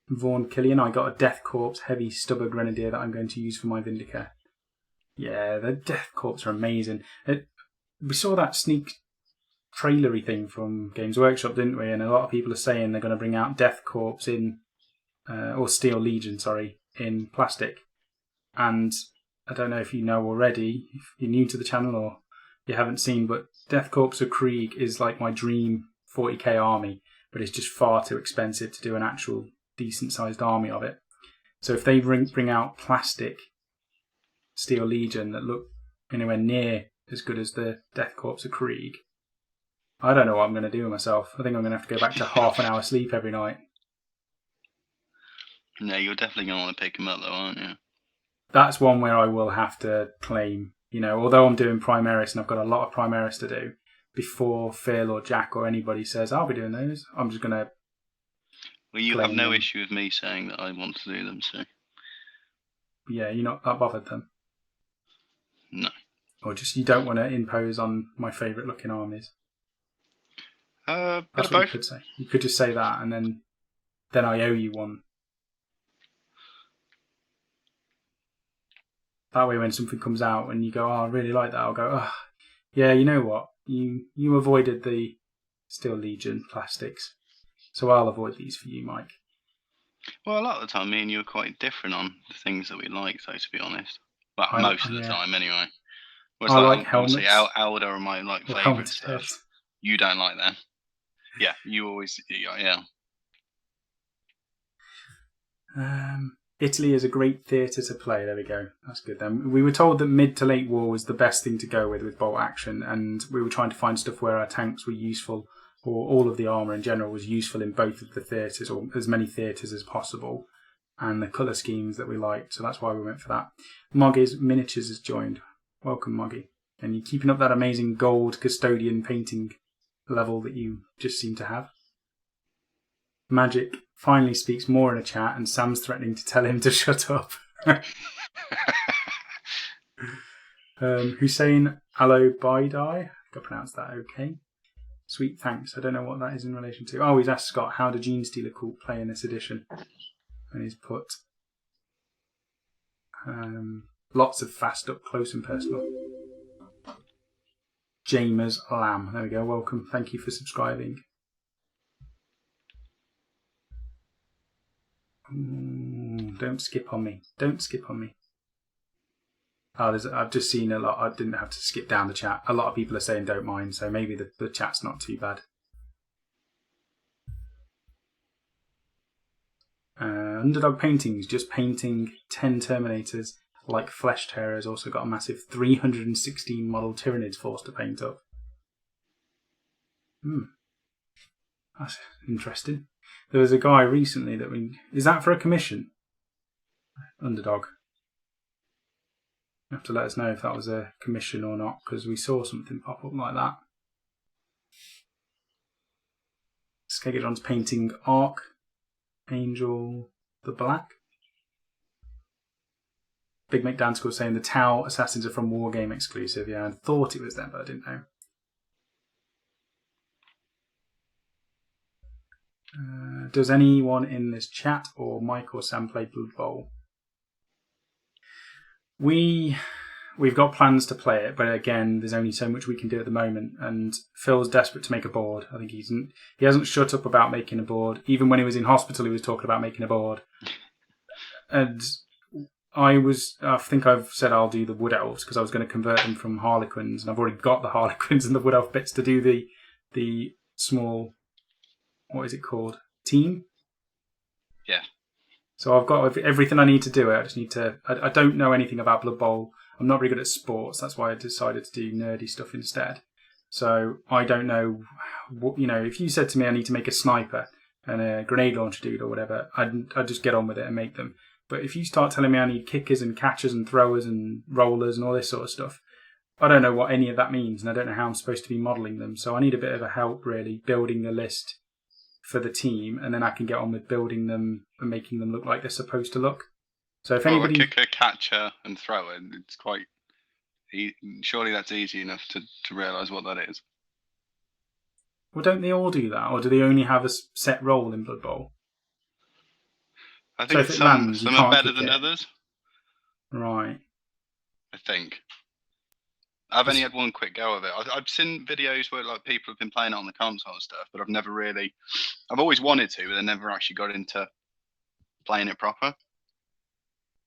Vaughan Killian, I got a Death Corps heavy stubber grenadier that I'm going to use for my Vindicare. Yeah, the Death Corps are amazing. We saw that sneak trailery thing from Games Workshop, didn't we? And a lot of people are saying they're going to bring out Death Corps or Steel Legion, in plastic. And I don't know if you know already, if you're new to the channel or you haven't seen, but Death Corps of Krieg is like my dream 40k army, but it's just far too expensive to do an actual decent-sized army of it. So if they bring out plastic Steel Legion that look anywhere near as good as the Death Corps of Krieg, I don't know what I'm going to do with myself. I think I'm going to have to go back to half an hour sleep every night. No, you're definitely going to want to pick them up though, aren't you? That's one where I will have to claim, although I'm doing Primaris and I've got a lot of Primaris to do, before Phil or Jack or anybody says, I'll be doing those, I'm just going to... Well, you have no issue with me saying that I want to do them, so... Yeah, you're not that bothered then? No. Or just you don't want to impose on my favourite looking armies? That's what you could say. You could just say that, and then I owe you one. That way, when something comes out and you go, "Oh, I really like that," I'll go, "Oh, yeah, you know what? You avoided the Steel Legion plastics, so I'll avoid these for you, Mike." Well, a lot of the time, me and you are quite different on the things that we like, though, to be honest. Well, most of the time, anyway. Whereas, I like obviously, helmets. Elder are my favourite helmet stuff. heads. You don't like them. Yeah, you always, yeah. Italy is a great theatre to play. There we go. That's good then. We were told that mid to late war was the best thing to go with bolt action, and we were trying to find stuff where our tanks were useful, or all of the armour in general was useful in both of the theatres, or as many theatres as possible, and the colour schemes that we liked, so that's why we went for that. Moggy's Miniatures has joined. Welcome, Moggy. And you're keeping up that amazing gold custodian painting level that you just seem to have. Magic finally speaks more in a chat, and Sam's threatening to tell him to shut up. Hussein Alobaidai, I think I pronounced that okay. Sweet, thanks. I don't know what that is in relation to. Oh, he's asked Scott, how do Gene Stealer Cult play in this edition? And he's put lots of fast up close and personal. Jamers Lamb. There we go. Welcome. Thank you for subscribing. Don't skip on me. Don't skip on me. Oh, I've just seen a lot. I didn't have to skip down the chat. A lot of people are saying don't mind, so maybe the chat's not too bad. Underdog Paintings, just painting 10 Terminators like Flesh Terror, has also got a massive 316 model Tyranids force to paint up. That's interesting. There was a guy recently that is that for a commission? Underdog. You have to let us know if that was a commission or not, because we saw something pop up like that. Skegadron's painting Arc Angel the Black. Big McDanscore saying the Tau Assassins are from Wargame exclusive. Yeah, I thought it was them, but I didn't know. Does anyone in this chat or Mike or Sam play Blood Bowl? We've got plans to play it, but again, there's only so much we can do at the moment. And Phil's desperate to make a board. I think he hasn't shut up about making a board. Even when he was in hospital, he was talking about making a board. And I think I've said I'll do the Wood Elves because I was going to convert them from Harlequins, and I've already got the Harlequins and the Wood Elf bits to do the small, what is it called? Team? Yeah. So I've got everything I need to do it. I just need to. I don't know anything about Blood Bowl. I'm not very good at sports. That's why I decided to do nerdy stuff instead. So I don't know. If you said to me I need to make a sniper and a grenade launcher dude or whatever, I'd just get on with it and make them. But if you start telling me I need kickers and catchers and throwers and rollers and all this sort of stuff, I don't know what any of that means, and I don't know how I'm supposed to be modelling them. So I need a bit of a help, really, building the list for the team, and then I can get on with building them and making them look like they're supposed to look. So if anybody, a kicker, catcher, and thrower, it's quite. Surely that's easy enough to realise what that is. Well, don't they all do that, or do they only have a set role in Blood Bowl? I think so some are better than others. Right. I think. I've only had one quick go of it. I've seen videos where people have been playing it on the console and stuff, but I've never really. I've always wanted to, but I never actually got into playing it proper.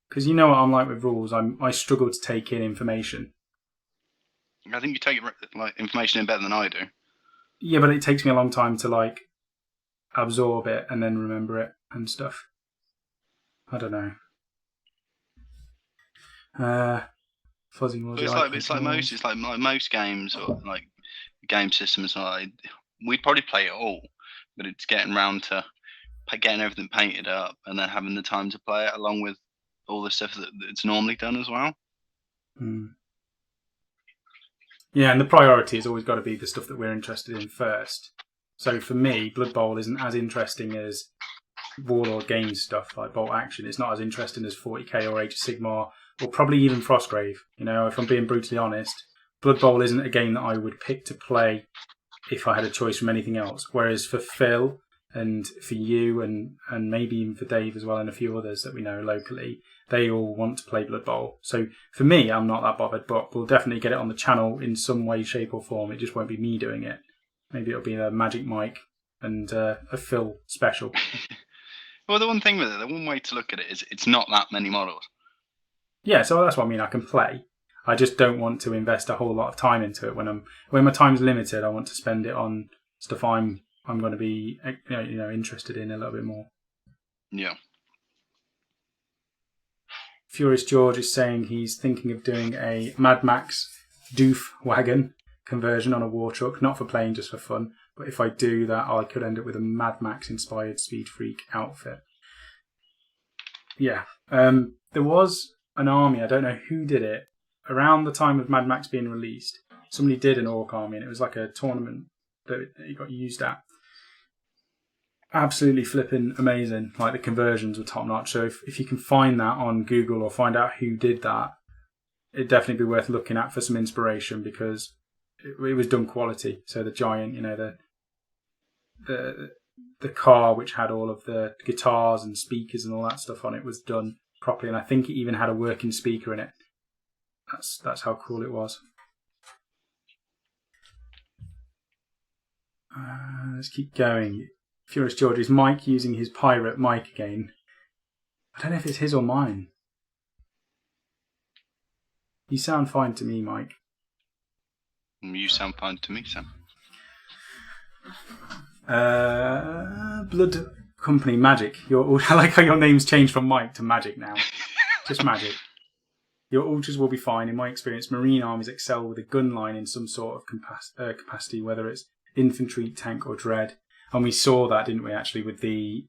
Because you know what I'm like with rules. I struggle to take in information. I think you take information in better than I do. Yeah, but it takes me a long time to absorb it and then remember it and stuff. I don't know. Fuzzy was. It's like most games or game systems. We'd probably play it all, but it's getting round to getting everything painted up and then having the time to play it along with all the stuff that it's normally done as well. Yeah, and the priority has always got to be the stuff that we're interested in first. So for me, Blood Bowl isn't as interesting as Warlord Games stuff like Bolt Action. It's not as interesting as 40k or Age of Sigmar or probably even Frostgrave. If I'm being brutally honest, Blood Bowl isn't a game that I would pick to play if I had a choice from anything else. Whereas for Phil and for you and maybe even for Dave as well and a few others that we know locally, they all want to play Blood Bowl. So for me, I'm not that bothered, but we'll definitely get it on the channel in some way, shape or form. It just won't be me doing it. Maybe it'll be a Magic Mike and a Phil special. Well, the one thing with it, the one way to look at it is it's not that many models. Yeah, so that's what I mean. I can play. I just don't want to invest a whole lot of time into it. When my time's limited, I want to spend it on stuff I'm going to be interested in a little bit more. Yeah. Furious George is saying he's thinking of doing a Mad Max doof wagon conversion on a war truck, not for playing, just for fun. But if I do that, I could end up with a Mad Max inspired Speed Freak outfit. Yeah. There was an army, I don't know who did it, around the time of Mad Max being released. Somebody did an orc army, and it was like a tournament that it got used at. Absolutely flipping amazing. Like, the conversions were top notch. So if you can find that on Google or find out who did that, it'd definitely be worth looking at for some inspiration, because it was done quality. So the giant, the car which had all of the guitars and speakers and all that stuff on it was done properly, and I think it even had a working speaker in it. That's how cool it was. Let's keep going. Furious George, is Mike using his pirate mic again? I don't know if it's his or mine. You sound fine to me, Mike. You sound fine to me, Sam. Blood Company Magic. I like how your name's changed from Mike to Magic now. Just Magic. Your ultras will be fine. In my experience, marine armies excel with a gun line in some sort of capacity, whether it's infantry, tank, or dread. And we saw that, didn't we, actually, with the...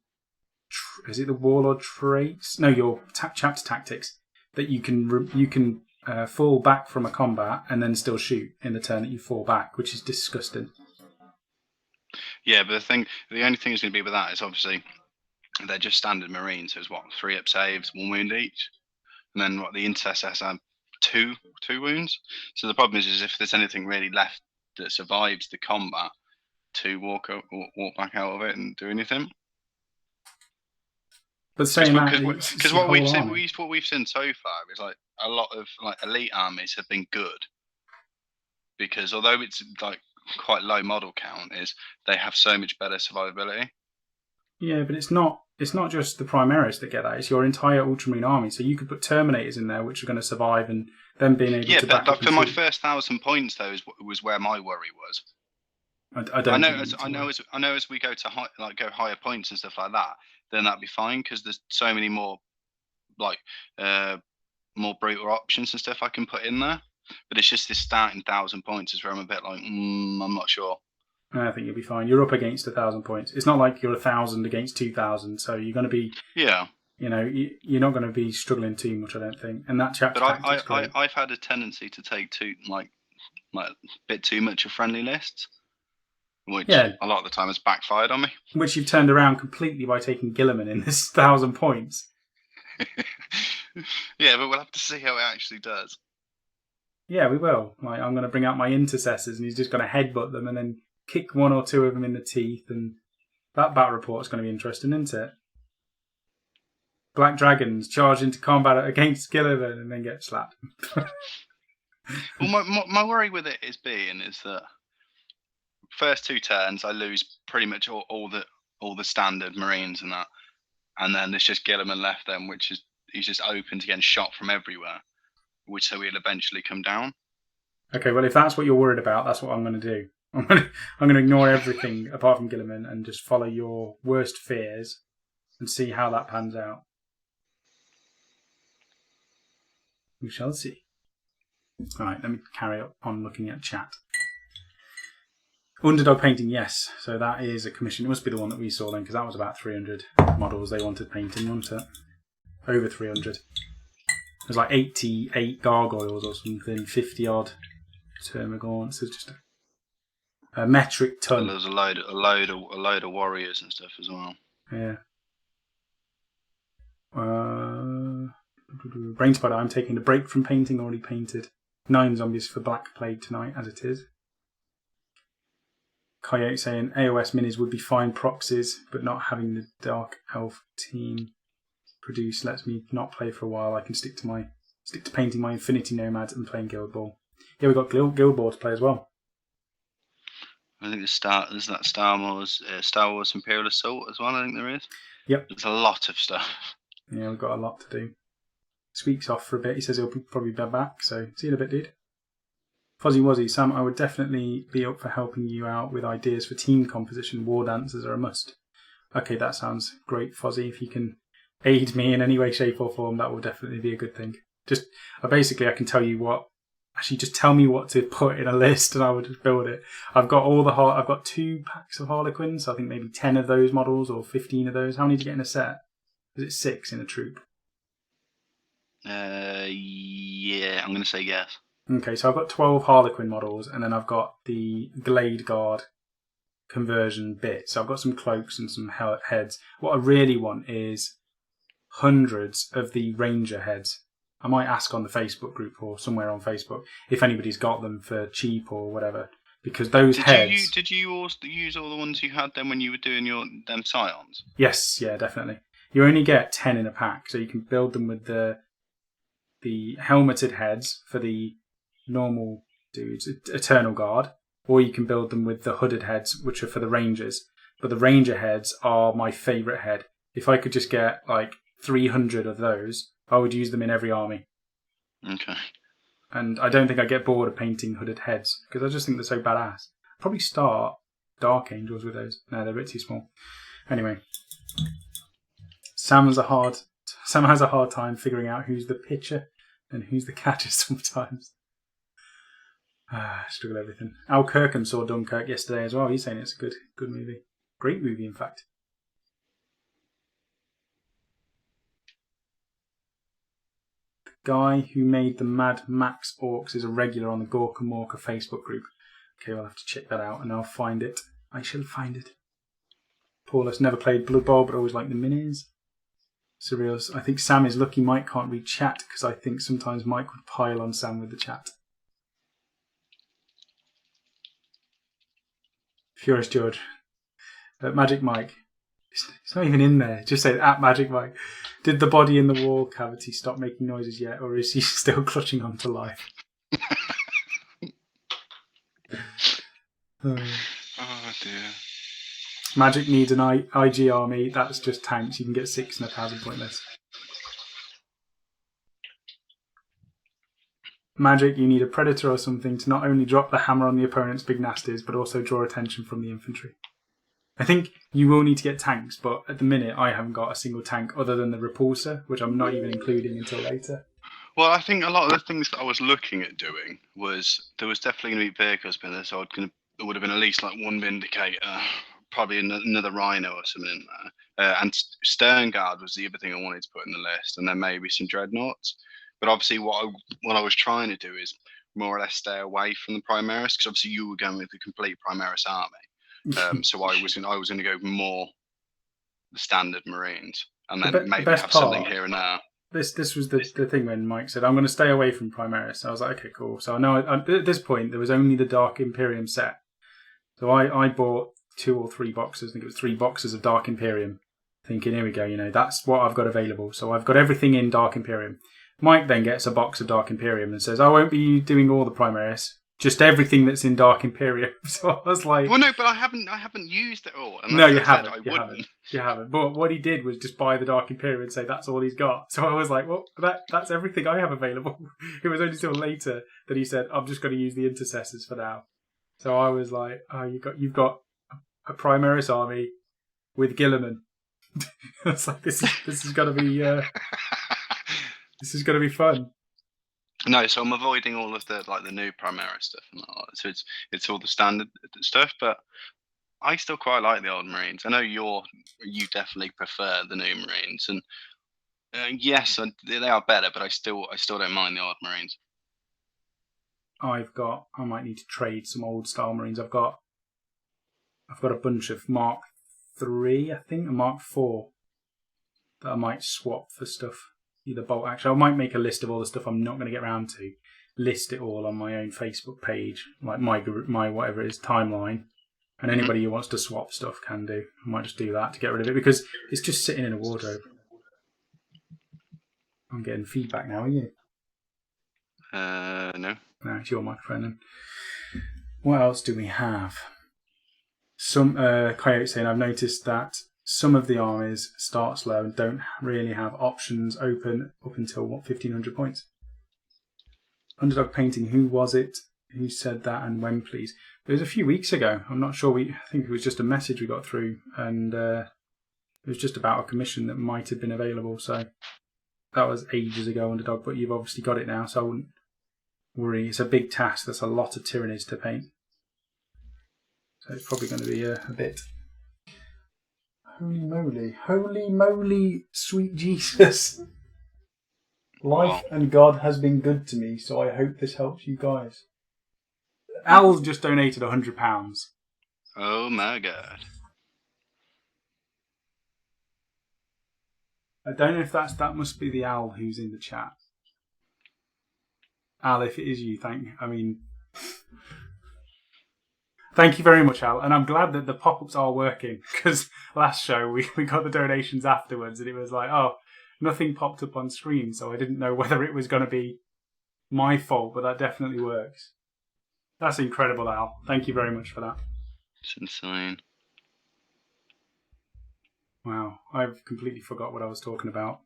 Is it the Warlord traits? No, your chapter tactics. That you can fall back from a combat and then still shoot in the turn that you fall back, which is disgusting. Yeah, but the only thing is going to be with that is obviously they're just standard marines. So it's 3 up saves, 1 wound each, and then the intercessors have two wounds. So the problem is if there's anything really left that survives the combat, to walk back out of it and do anything. But saying because what we've seen so far is like a lot of like elite armies have been good, because although it's like quite low model count, is they have so much better survivability. Yeah, but it's not just the Primaris that get that. It's your entire Ultramarine army. So you could put Terminators in there, which are going to survive, and then being able to back up. Yeah, but for my first 1,000 points, though, was where my worry was. I know as we go to higher points and stuff like that, then that'd be fine, because there's so many more more brutal options and stuff I can put in there. But it's just this starting 1,000 points is where I'm a bit like, I'm not sure. I think you'll be fine. You're up against 1,000 points. It's not like you're 1,000 against 2,000, so you're going to be. Yeah. You're not going to be struggling too much, I don't think. And that chapter. But I've had a tendency to take a bit too much of friendly lists, which a lot of the time has backfired on me. Which you've turned around completely by taking Gilliman in this 1,000 points. Yeah, but we'll have to see how it actually does. Yeah, we will. I'm going to bring out my intercessors, and he's just going to headbutt them and then kick 1 or 2 of them in the teeth, and that battle report's going to be interesting, isn't it? Black Dragons charge into combat against Gilliman and then get slapped. Well, my worry with it is that first 2 turns I lose pretty much all the standard Marines and that, and then there's just Gilliman left then, which is he's just open to getting shot from everywhere, so he'll eventually come down. Okay, well, if that's what you're worried about, that's what I'm going to do. I'm going to ignore everything apart from Gilliman and just follow your worst fears and see how that pans out. We shall see. All right, let me carry on looking at chat. Underdog painting, yes. So that is a commission. It must be the one that we saw then, because that was about 300 models they wanted painting, wasn't it? Over 300. It was like 88 gargoyles or something, 50 odd termagants. So it's just a metric ton. And there's a load of warriors and stuff as well. Yeah. Brain Spider, I'm taking a break from painting, already painted 9 zombies for Black Plague tonight, as it is. Coyote saying AOS minis would be fine proxies, but not having the Dark Elf team produce lets me not play for a while. I can stick to painting my Infinity Nomads and playing Guild Ball. Yeah, we've got Guild Ball to play as well. I think there's that Star Wars Imperial Assault as well. I think there is. Yep. There's a lot of stuff. Yeah, we've got a lot to do. Squeak's off for a bit. He says he'll probably be back. So see you in a bit, dude. Fuzzy Wuzzy, Sam, I would definitely be up for helping you out with ideas for team composition. War dances are a must. Okay, that sounds great, Fuzzy. If you can aid me in any way, shape or form, that will definitely be a good thing. Just basically, I can tell you what. Actually, just tell me what to put in a list, and I will just build it. I've got I've got 2 packs of Harlequins. So I think maybe 10 of those models or 15 of those. How many do you get in a set? Is it 6 in a troop? Yeah, I'm going to say yes. Okay, so I've got 12 Harlequin models, and then I've got the Glade Guard conversion bit. So I've got some cloaks and some heads. What I really want is hundreds of the Ranger heads. I might ask on the Facebook group or somewhere on Facebook if anybody's got them for cheap or whatever. Because those heads... Did you also use all the ones you had then when you were doing them Scions? Yes, yeah, definitely. You only get 10 in a pack, so you can build them with the helmeted heads for the normal dudes, Eternal Guard, or you can build them with the hooded heads, which are for the Rangers. But the Ranger heads are my favourite head. If I could just get like 300 of those, I would use them in every army. Okay. And I don't think I get bored of painting hooded heads, because I just think they're so badass. Probably start Dark Angels with those. No, they're a bit too small. Anyway. Sam has a hard time figuring out who's the pitcher and who's the catcher sometimes. Struggle everything. Al Kirkham saw Dunkirk yesterday as well. He's saying it's a good movie. Great movie, in fact. The guy who made the Mad Max Orcs is a regular on the Gorka Morka Facebook group. Okay, we'll have to check that out and I'll find it. I shall find it. Paulus never played Blood Bowl but always liked the minis. Surreals. I think Sam is lucky Mike can't read chat because I think sometimes Mike would pile on Sam with the chat. Furious George. Magic Mike. It's not even in there. Just say at Magic Mike. Did the body in the wall cavity stop making noises yet, or is he still clutching on to life? Oh dear. Magic needs an IG army. That's just tanks. You can get 6 in 1,000 point list. Magic, you need a predator or something to not only drop the hammer on the opponent's big nasties, but also draw attention from the infantry. I think you will need to get tanks, but at the minute I haven't got a single tank other than the repulsor, which I'm not even including until later. Well, I think a lot of the things that I was looking at doing was there was definitely going to be vehicles in there, so there would have been at least like one Vindicator, probably another Rhino or something in there. And Stern Guard was the other thing I wanted to put in the list, and then maybe some Dreadnoughts. But obviously what I was trying to do is more or less stay away from the Primaris, because obviously you were going with the complete Primaris army. So I was going to go more the standard Marines, and then maybe have something here and there. This was the thing when Mike said, I'm going to stay away from Primaris. I was like, okay, cool. So I know at this point there was only the Dark Imperium set. So I bought 2 or 3 boxes. I think it was 3 boxes of Dark Imperium, thinking, here we go, that's what I've got available. So I've got everything in Dark Imperium. Mike then gets a box of Dark Imperium and says, I won't be doing all the Primaris, just everything that's in Dark Imperium. So I was like... Well, no, but I haven't used it all. No, you haven't. You haven't. But what he did was just buy the Dark Imperium and say that's all he's got. So I was like, well, that's everything I have available. It was only till later that he said, I'm just going to use the Intercessors for now. So I was like, oh, you've got a Primaris army with Gilliman. I was like, this is going to be... This is going to be fun. No, so I'm avoiding all of the new Primaris stuff and all that. So it's all the standard stuff, but I still quite like the old Marines. I know you definitely prefer the new Marines, and yes, they are better, but I still don't mind the old Marines. I might need to trade some old style Marines. I've got a bunch of Mark III, I think, and Mark IV that I might swap for stuff. Either bolt action. I might make a list of all the stuff I'm not going to get around to. List it all on my own Facebook page, like my whatever it is timeline. And anybody who wants to swap stuff can do. I might just do that to get rid of it because it's just sitting in a wardrobe. I'm getting feedback now. Are you? No. No, it's your microphone then. What else do we have? Some Coyote saying, I've noticed that some of the armies start slow and don't really have options open up until 1,500 points. Underdog Painting, who was it who said that and when, please? It was a few weeks ago. I'm not sure. I think it was just a message we got through, and it was just about a commission that might have been available. So that was ages ago, Underdog, but you've obviously got it now, so I wouldn't worry. It's a big task. That's a lot of tyrannies to paint. So it's probably going to be a bit. Holy moly, sweet Jesus. Life and God has been good to me, so I hope this helps you guys. Al's just donated £100. Oh my God. I don't know if that must be the Al who's in the chat. Al, if it is you, thank you very much, Al. And I'm glad that the pop-ups are working, because last show we got the donations afterwards and it was like, oh, nothing popped up on screen, so I didn't know whether it was going to be my fault, but that definitely works. That's incredible, Al. Thank you very much for that. It's insane. Wow, I've completely forgot what I was talking about.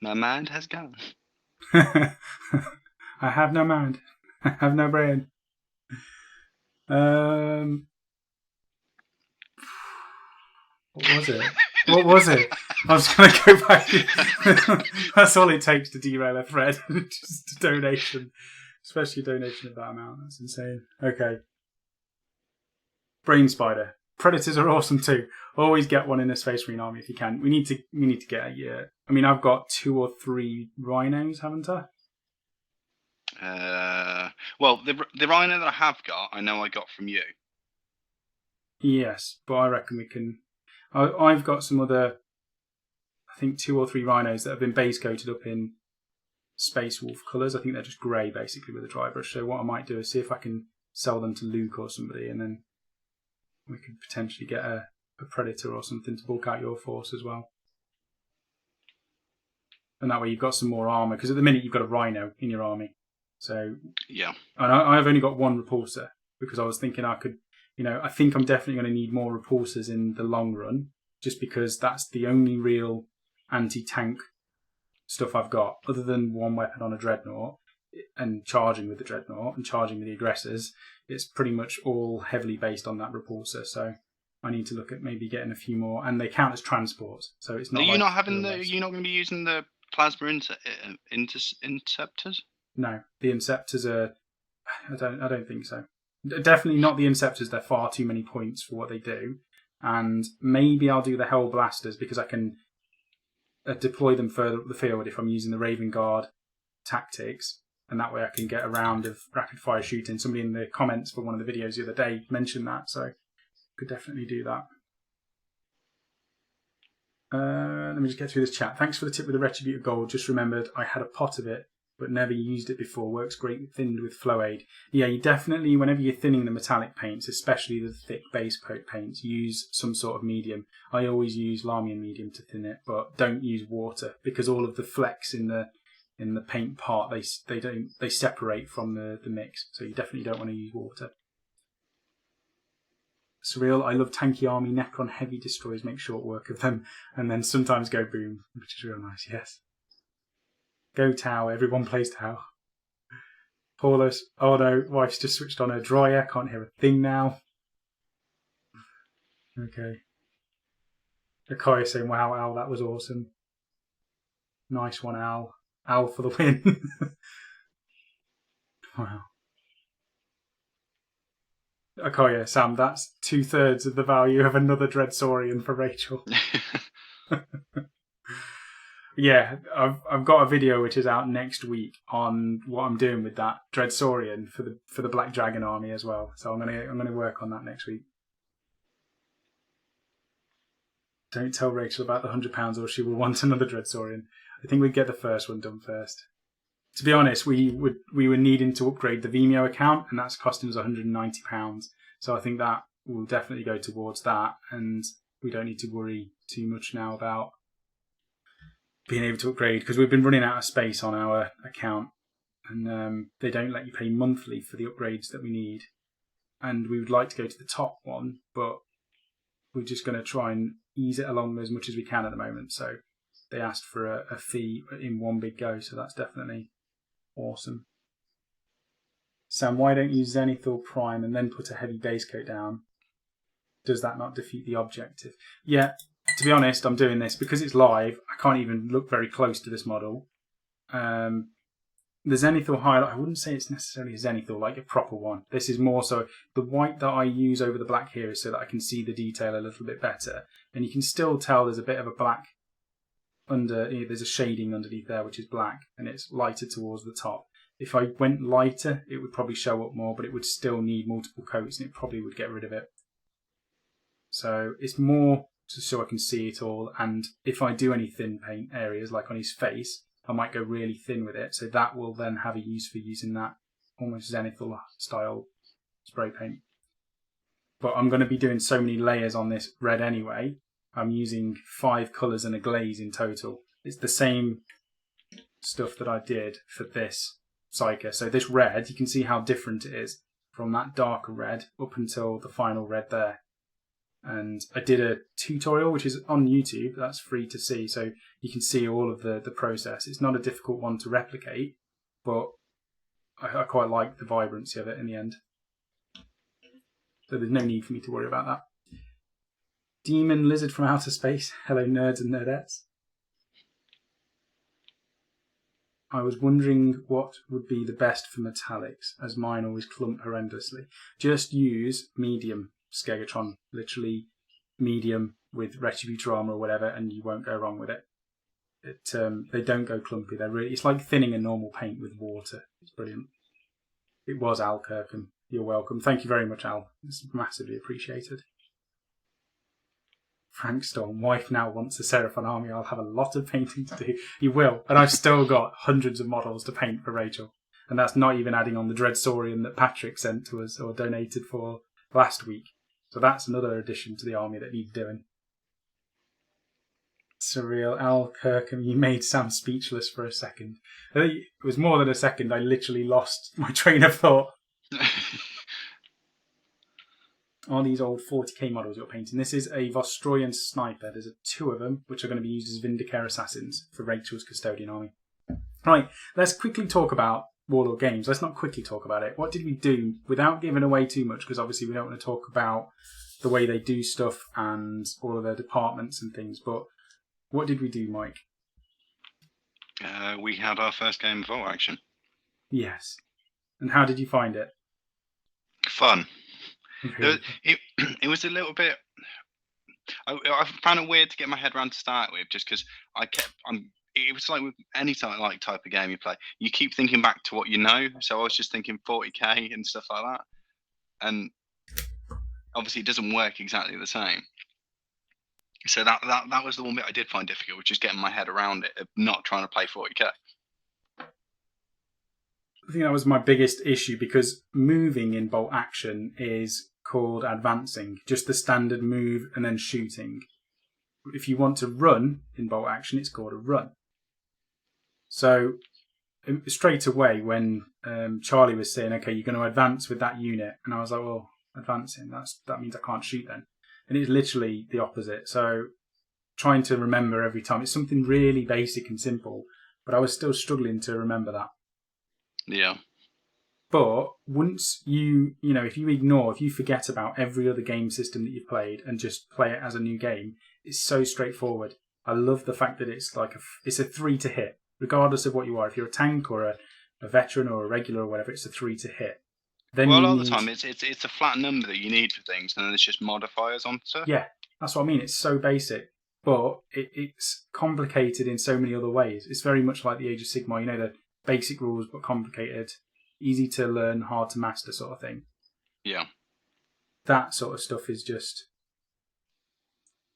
My mind has gone. I have no mind. I have no brain. What was it? What was it? I was going to go back. That's all it takes to derail a thread. Just a donation. Especially a donation of that amount. That's insane. Okay. Brain Spider. Predators are awesome too. Always get one in a Space Marine army if you can. We need to get a. I mean, I've got 2 or 3 rhinos, haven't I? Well, the rhino that I have got, I know I got from you. Yes, but I reckon we can. I've got some other. I think 2 or 3 rhinos that have been base coated up in Space Wolf colours. I think they're just grey basically with a dry brush. So what I might do is see if I can sell them to Luke or somebody, and then we could potentially get a Predator or something to bulk out your force as well. And that way you've got some more armour, because at the minute you've got a Rhino in your army. So yeah, and I've only got 1 repulsor, because I was thinking I could, I think I'm definitely going to need more repulsors in the long run, just because that's the only real anti-tank stuff I've got, other than 1 weapon on a Dreadnought and charging with the Dreadnought and charging with the aggressors. It's pretty much all heavily based on that repulsor, so I need to look at maybe getting a few more, and they count as transports, so it's not. Are you not having you're not going to be using the plasma interceptors? No, the Inceptors are. I don't think so. Definitely not the Inceptors. They're far too many points for what they do, and maybe I'll do the Hell Blasters because I can deploy them further up the field if I'm using the Raven Guard tactics, and that way I can get a round of rapid fire shooting. Somebody in the comments for one of the videos the other day mentioned that, so could definitely do that. Let me just get through this chat. Thanks for the tip with the Retributed Gold. Just remembered I had a pot of it but never used it before. Works great thinned with Flow Aid. Yeah, you definitely, whenever you're thinning the metallic paints, especially the thick base coat paints, use some sort of medium. I always use Larmian medium to thin it, but don't use water, because all of the flecks in the paint part, they separate from the mix. So you definitely don't want to use water. Surreal, I love tanky army. Necron heavy destroyers make short work of them, and then sometimes go boom, which is real nice. Yes. Go Tau, everyone plays Tau. Paulus, oh no, wife's just switched on her dryer, can't hear a thing now. Okay. Akoya saying, wow, Al, that was awesome. Nice one, Al. Al for the win. Wow. Akoya, Sam, that's 2/3 of the value of another Dreadsaurian for Rachel. Yeah, I've got a video which is out next week on what I'm doing with that Dreadsaurian for the Black Dragon army as well. So I'm gonna work on that next week. Don't tell Rachel about the £100 or she will want another Dreadsaurian. I think we'd get the first one done first. To be honest, we were needing to upgrade the Vimeo account, and that's costing us £190. So I think that will definitely go towards that, and we don't need to worry too much now about being able to upgrade, because we've been running out of space on our account, and they don't let you pay monthly for the upgrades that we need. and we would like to go to the top one, but we're just going to try and ease it along as much as we can at the moment. So they asked for a fee in one big go, so that's definitely awesome. Sam, why don't you Zenithal Prime and then put a heavy base coat down? Does that not defeat the objective? Yeah, to be honest, I'm doing this because it's live. I can't even look very close to this model. The Zenithal highlight, I wouldn't say it's necessarily a Zenithal, like a proper one. This is more so, the white that I use over the black here is so that I can see the detail a little bit better. And you can still tell there's a bit of a black there's a shading underneath there, which is black, and it's lighter towards the top. If I went lighter, it would probably show up more, but it would still need multiple coats, and it probably would get rid of it. So it's more just so I can see it all, and if I do any thin paint areas, like on his face, I might go really thin with it, so that will then have a use for using that almost Zenithal style spray paint. But I'm going to be doing so many layers on this red anyway. I'm using 5 colours and a glaze in total. It's the same stuff that I did for this Psyker. So this red, you can see how different it is from that darker red up until the final red there. And I did a tutorial, which is on YouTube. That's free to see. So you can see all of the process. It's not a difficult one to replicate, but I quite like the vibrancy of it in the end. So there's no need for me to worry about that. Demon Lizard from Outer Space. Hello, nerds and nerdettes. I was wondering what would be the best for metallics, as mine always clump horrendously. Just use medium Skegatron, literally medium with Retributor armor or whatever, and you won't go wrong with it. They don't go clumpy. It's like thinning a normal paint with water. It's brilliant. It was Al Kirkham. You're welcome. Thank you very much, Al. It's massively appreciated. Frank Storm, wife now wants a Seraphon army. I'll have a lot of painting to do. You will. And I've still got hundreds of models to paint for Rachel. And that's not even adding on the Dreadsaurian that Patrick sent to us or donated for last week. So that's another addition to the army that needs doing. Surreal. Al Kirkham, you made Sam speechless for a second. I think it was more than a second. I literally lost my train of thought. Are these old 40k models you're painting? This is a Vostroyan sniper. There's 2 of them, which are going to be used as Vindicare assassins for Rachel's custodian army. Right, let's quickly talk about Warlord Games. Let's not quickly talk about it. What did we do without giving away too much? Because obviously we don't want to talk about the way they do stuff and all of their departments and things. But what did we do, Mike? We had our first game of Vault Action. Yes. And how did you find it? Fun. Okay. It was a little bit. I found it weird to get my head around to start with, just because it was like with any type of game you play, you keep thinking back to what you know. So I was just thinking 40k and stuff like that, and obviously it doesn't work exactly the same. So that was the one bit I did find difficult, which is getting my head around it, of not trying to play 40k. I think that was my biggest issue, because moving in Bolt Action is called advancing, just the standard move and then shooting. If you want to run in Bolt Action, it's called a run. So straight away when Charlie was saying, okay, you're going to advance with that unit, and I was like, well, advancing, that means I can't shoot then. And it's literally the opposite. So trying to remember every time, it's something really basic and simple, but I was still struggling to remember that. Yeah. But once if you forget about every other game system that you've played and just play it as a new game, it's so straightforward. I love the fact that it's it's a 3 to hit, regardless of what you are. If you're a tank or a veteran or a regular or whatever, it's a 3 to hit. Then a lot of the time it's a flat number that you need for things, and then it's just modifiers on stuff. Yeah, that's what I mean. It's so basic, but it's complicated in so many other ways. It's very much like the Age of Sigmar. The basic rules, but complicated, easy to learn, hard to master sort of thing. Yeah. That sort of stuff is just...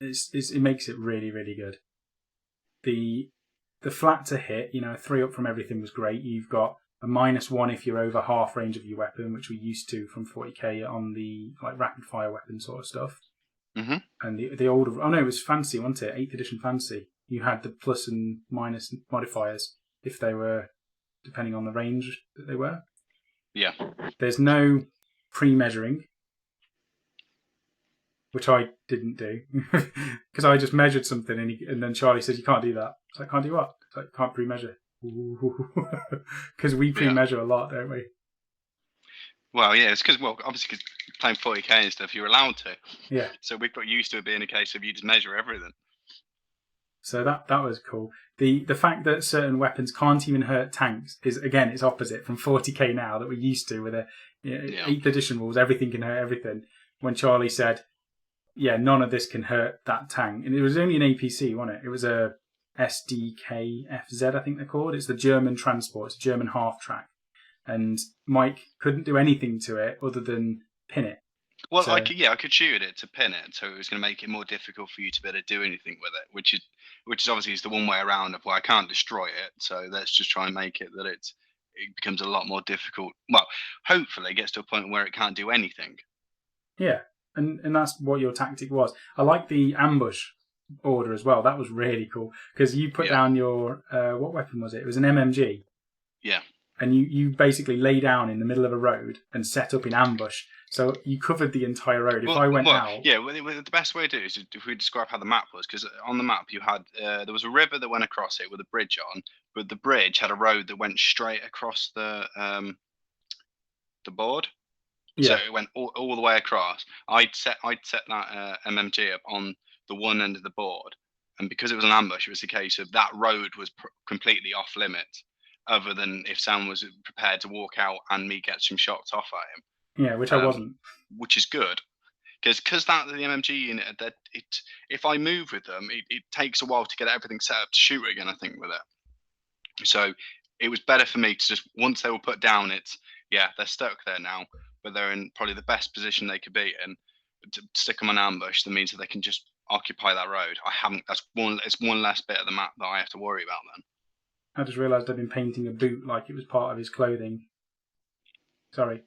It makes it really, really good. The flat to hit, a 3 up from everything was great. You've got a -1 if you're over half range of your weapon, which we're used to from 40k on the rapid fire weapon sort of stuff. Mm-hmm. And the older... Oh no, it was fancy, wasn't it? 8th edition fancy. You had the plus and minus modifiers if they were... depending on the range that they were. Yeah. There's no pre-measuring, which I didn't do because I just measured something, and then Charlie said you can't do that. It's like, can't do what? It's like, can't pre-measure because we pre-measure a lot, don't we? Well, yeah, it's because obviously because playing 40k and stuff, you're allowed to. Yeah. So we've got used to it being a case of you just measure everything. So that was cool. The fact that certain weapons can't even hurt tanks is, again, it's opposite from 40k now that we're used to with 8th edition rules. Everything can hurt everything. When Charlie said, yeah, none of this can hurt that tank. And it was only an APC, wasn't it? It was a SDKFZ, I think they're called. It's the German transport. It's a German half-track. And Mike couldn't do anything to it other than pin it. Well, so, I could shoot it to pin it, so it was going to make it more difficult for you to be able to do anything with it, which is obviously is the one way around of why I can't destroy it. So let's just try and make it that it becomes a lot more difficult. Well, hopefully it gets to a point where it can't do anything. Yeah, and that's what your tactic was. I like the ambush order as well. That was really cool because you put down your what weapon was it? It was an MMG. Yeah. And you basically lay down in the middle of a road and set up in ambush. So you covered the entire road. If I went out... Yeah, the best way to do it is if we describe how the map was, because on the map you had... there was a river that went across it with a bridge on, but the bridge had a road that went straight across the board. Yeah. So it went all the way across. I'd set that MMG up on the one end of the board, and because it was an ambush, it was a case of that road was completely off limit, other than if Sam was prepared to walk out and me get some shots off at him. Yeah, which I wasn't. Which is good, because that the MMG unit, that if I move with them, it takes a while to get everything set up to shoot again. I think with it, so it was better for me to just once they were put down, they're stuck there now, but they're in probably the best position they could be in. To stick them on ambush, that means that they can just occupy that road. It's one less bit of the map that I have to worry about then. I just realised I'd been painting a boot like it was part of his clothing. Sorry.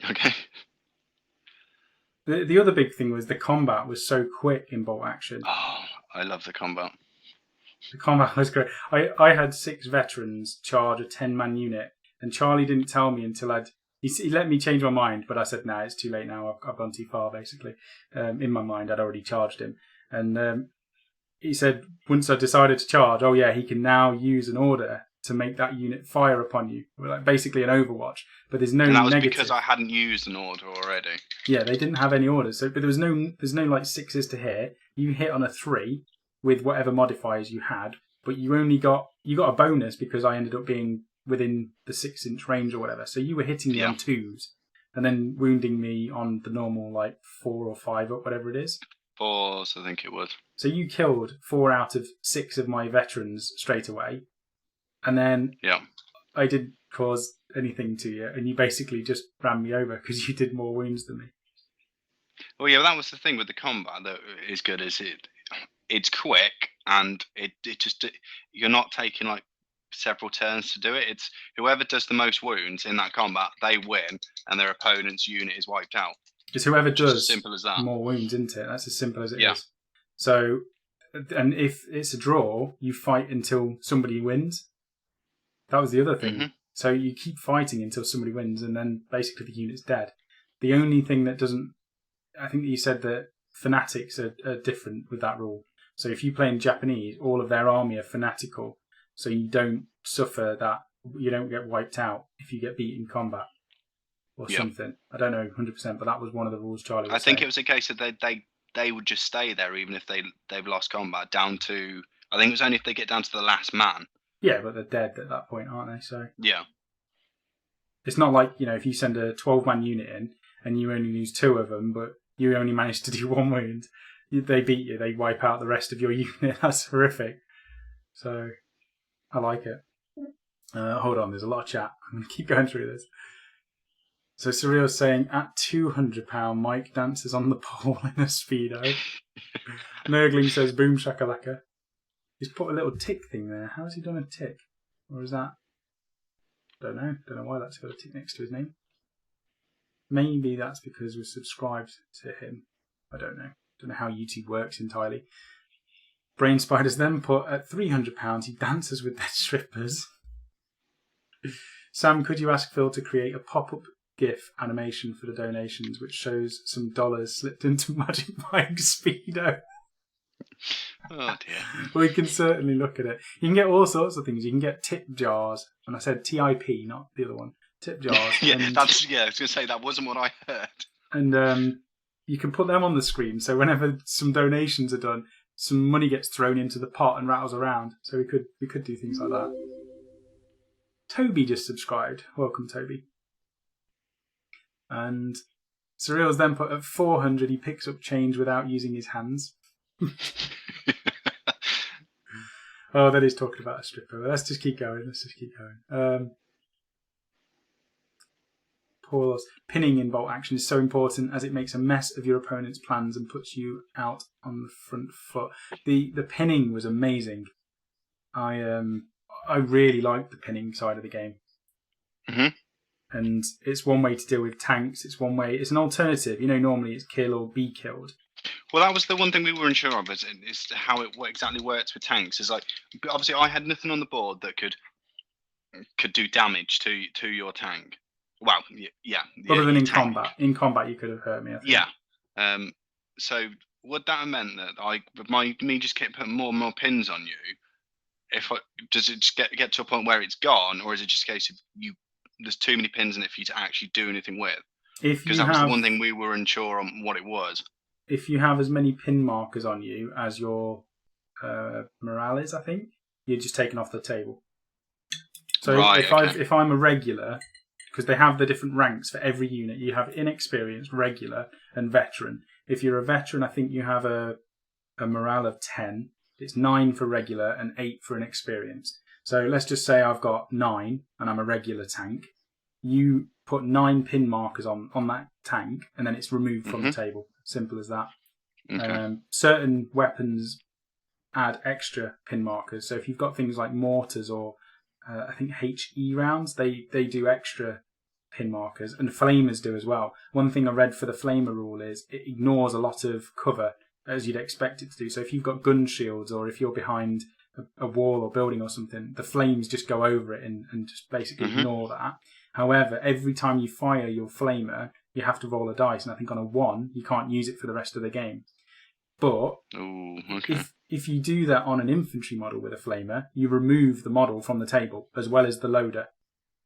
Okay. The other big thing was the combat was so quick in Bolt Action. Oh, I love the combat. The combat was great. I had 6 veterans charge a 10-man unit, and Charlie didn't tell me until he let me change my mind, but I said, nah, it's too late now. I've gone too far, basically. In my mind, I'd already charged him. And he said, once I decided to charge, he can now use an order to make that unit fire upon you. Like basically an Overwatch, but there's no negative. And that was because I hadn't used an order already. Yeah, they didn't have any orders, but there's no like 6s to hit. You hit on a 3 with whatever modifiers you had, but you got a bonus because I ended up being within the 6-inch range or whatever. So you were hitting me on 2s and then wounding me on the normal like 4 or 5 or whatever it is. 4s, I think it was. So you killed 4 out of 6 of my veterans straight away. And then I didn't cause anything to you, and you basically just ran me over because you did more wounds than me. Well, yeah, that was the thing with the combat that is good. Is it's quick, and it just you're not taking like several turns to do it. It's whoever does the most wounds in that combat, they win, and their opponent's unit is wiped out. It's whoever does as simple as that. More wounds, isn't it? That's as simple as it is. So, and if it's a draw, you fight until somebody wins. That was the other thing. Mm-hmm. So you keep fighting until somebody wins, and then basically the unit's dead. The only thing that doesn't... I think you said that fanatics are different with that rule. So if you play in Japanese, all of their army are fanatical, so you don't suffer that... You don't get wiped out if you get beat in combat or something. I don't know 100%, but that was one of the rules Charlie was saying. I think it was a case that they would just stay there even if they've lost combat down to... I think it was only if they get down to the last man. Yeah, but they're dead at that point, aren't they? So yeah. It's not like, if you send a 12-man unit in and you only lose 2 of them, but you only manage to do 1 wound, they beat you, they wipe out the rest of your unit. That's horrific. So I like it. Hold on, there's a lot of chat. I'm going to keep going through this. So Surreal's saying, at £200, Mike dances on the pole in a Speedo. Nurgling says, boom shakalaka. He's put a little tick thing there. How has he done a tick? Or is that... Don't know why that's got a tick next to his name. Maybe that's because we're subscribed to him. I don't know how YouTube works entirely. Brain Spiders then put, at £300, he dances with their strippers. Sam, could you ask Phil to create a pop-up GIF animation for the donations, which shows some dollars slipped into Magic Mike's Speedo. Oh dear. We can certainly look at it. You can get all sorts of things. You can get tip jars, and I said TIP, not the other one. Tip jars. I was going to say that wasn't what I heard. And you can put them on the screen, so whenever some donations are done, some money gets thrown into the pot and rattles around. So we could do things like that. Toby just subscribed. Welcome, Toby. And Surreal's then put at 400, he picks up change without using his hands. Oh, that is talking about a stripper. Let's just keep going. Paul's pinning in bolt action is so important as it makes a mess of your opponent's plans and puts you out on the front foot. The pinning was amazing. I really liked the pinning side of the game. Mm-hmm. And it's one way to deal with tanks. It's an alternative. Normally it's kill or be killed. Well, that was the one thing we were unsure of, is how it exactly works with tanks. Is like, obviously I had nothing on the board that could do damage to your tank. Well, yeah. Other than in combat. In combat, you could have hurt me, I think. Yeah. So would that have meant that me just keep putting more and more pins on you? Does it just get to a point where it's gone, or is it just a case of there's too many pins in it for you to actually do anything with? Because that was the one thing we were unsure on what it was. If you have as many pin markers on you as your morale is, I think, you're just taken off the table. So if I'm a regular, because they have the different ranks for every unit, you have inexperienced, regular, and veteran. If you're a veteran, I think you have a morale of 10. It's 9 for regular and 8 for inexperienced. So let's just say I've got 9 and I'm a regular tank. You put 9 pin markers on that tank and then it's removed from the table. Simple as that. Okay. Certain weapons add extra pin markers. So if you've got things like mortars or I think HE rounds, they do extra pin markers, and flamers do as well. One thing I read for the flamer rule is it ignores a lot of cover as you'd expect it to do. So if you've got gun shields or if you're behind a wall or building or something, the flames just go over it and just basically ignore that. However, every time you fire your flamer, you have to roll a dice, and I think on a 1 you can't use it for the rest of the game. But if you do that on an infantry model with a flamer, you remove the model from the table as well as the loader,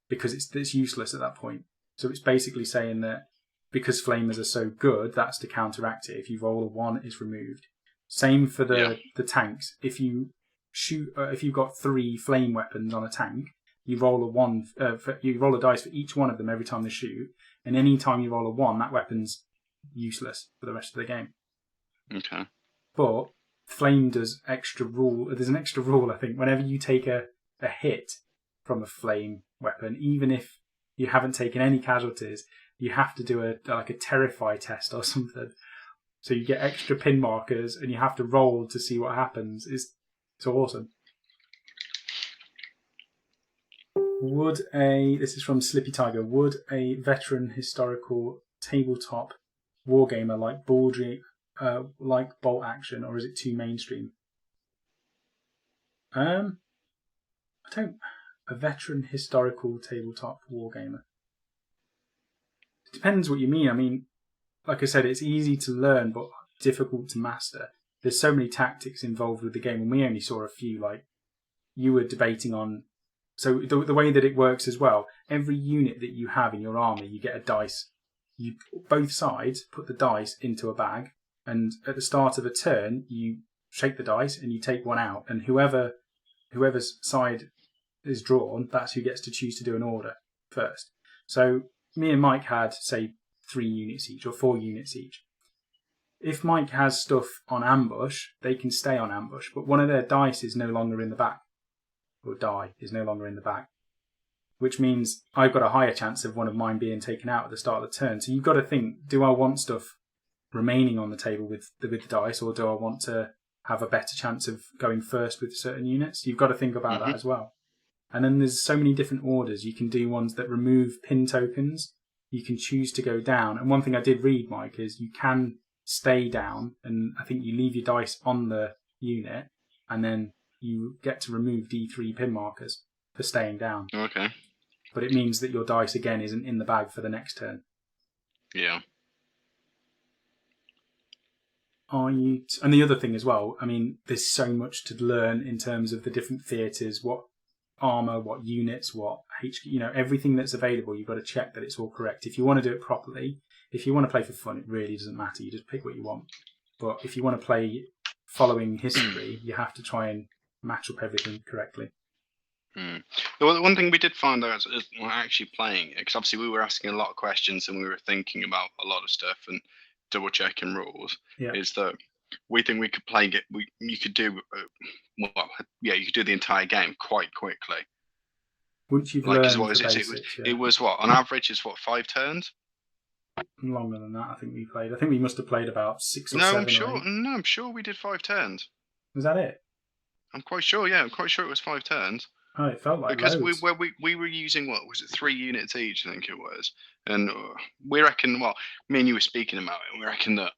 because it's useless at that point. So it's basically saying that because flamers are so good, that's to counteract it. If you roll a 1, it's removed. Same for the tanks. If you if you've got 3 flame weapons on a tank, you roll a dice for each one of them every time they shoot, and any time you roll a 1, that weapon's useless for the rest of the game. Okay. But flame does extra rule. There's an extra rule, I think. Whenever you take a hit from a flame weapon, even if you haven't taken any casualties, you have to do a terrify test or something. So you get extra pin markers, and you have to roll to see what happens. It's awesome. This is from Slippy Tiger. Would a veteran historical tabletop wargamer like Baldry like bolt action, or is it too mainstream? A veteran historical tabletop wargamer. It depends what you mean. I mean, like I said, it's easy to learn but difficult to master. There's so many tactics involved with the game, and we only saw a few. Like you were debating on. So the way that it works as well, every unit that you have in your army, you get a dice. You both sides put the dice into a bag, and at the start of a turn, you shake the dice and you take one out, and whoever's side is drawn, that's who gets to choose to do an order first. So me and Mike had, say, 3 units each or 4 units each. If Mike has stuff on ambush, they can stay on ambush, but one of their dice is no longer in the back. Or die is no longer in the back, which means I've got a higher chance of one of mine being taken out at the start of the turn. So you've got to think, do I want stuff remaining on the table with the dice, or do I want to have a better chance of going first with certain units? You've got to think about that as well. And then there's so many different orders. You can do ones that remove pin tokens. You can choose to go down. And one thing I did read, Mike, is you can stay down, and I think you leave your dice on the unit, and then you get to remove D3 pin markers for staying down. Okay. but it means that your dice again isn't in the bag for the next turn. Yeah. And the other thing as well, I mean, there's so much to learn in terms of the different theatres, what armour, what units, what HQ, everything that's available. You've got to check that it's all correct. If you want to do it properly, if you want to play for fun, it really doesn't matter. You just pick what you want. But if you want to play following history, you have to try and match up everything correctly. The one thing we did find out is actually playing it, because obviously we were asking a lot of questions and we were thinking about a lot of stuff and double checking rules. Yeah. Is that we think we could play it. You could do you could do the entire game quite quickly. Once you've learned the basics, it was what on average is 5 turns. Longer than that, I think we played. I think we must have played about 6 or 7. I'm sure we did 5 turns. Was that it? I'm quite sure. Yeah, I'm quite sure it was 5 turns. Oh, it felt like because loads. we were using, what was it, 3 units each, I think it was, and we reckon. Well, me and you were speaking about it. And we reckon that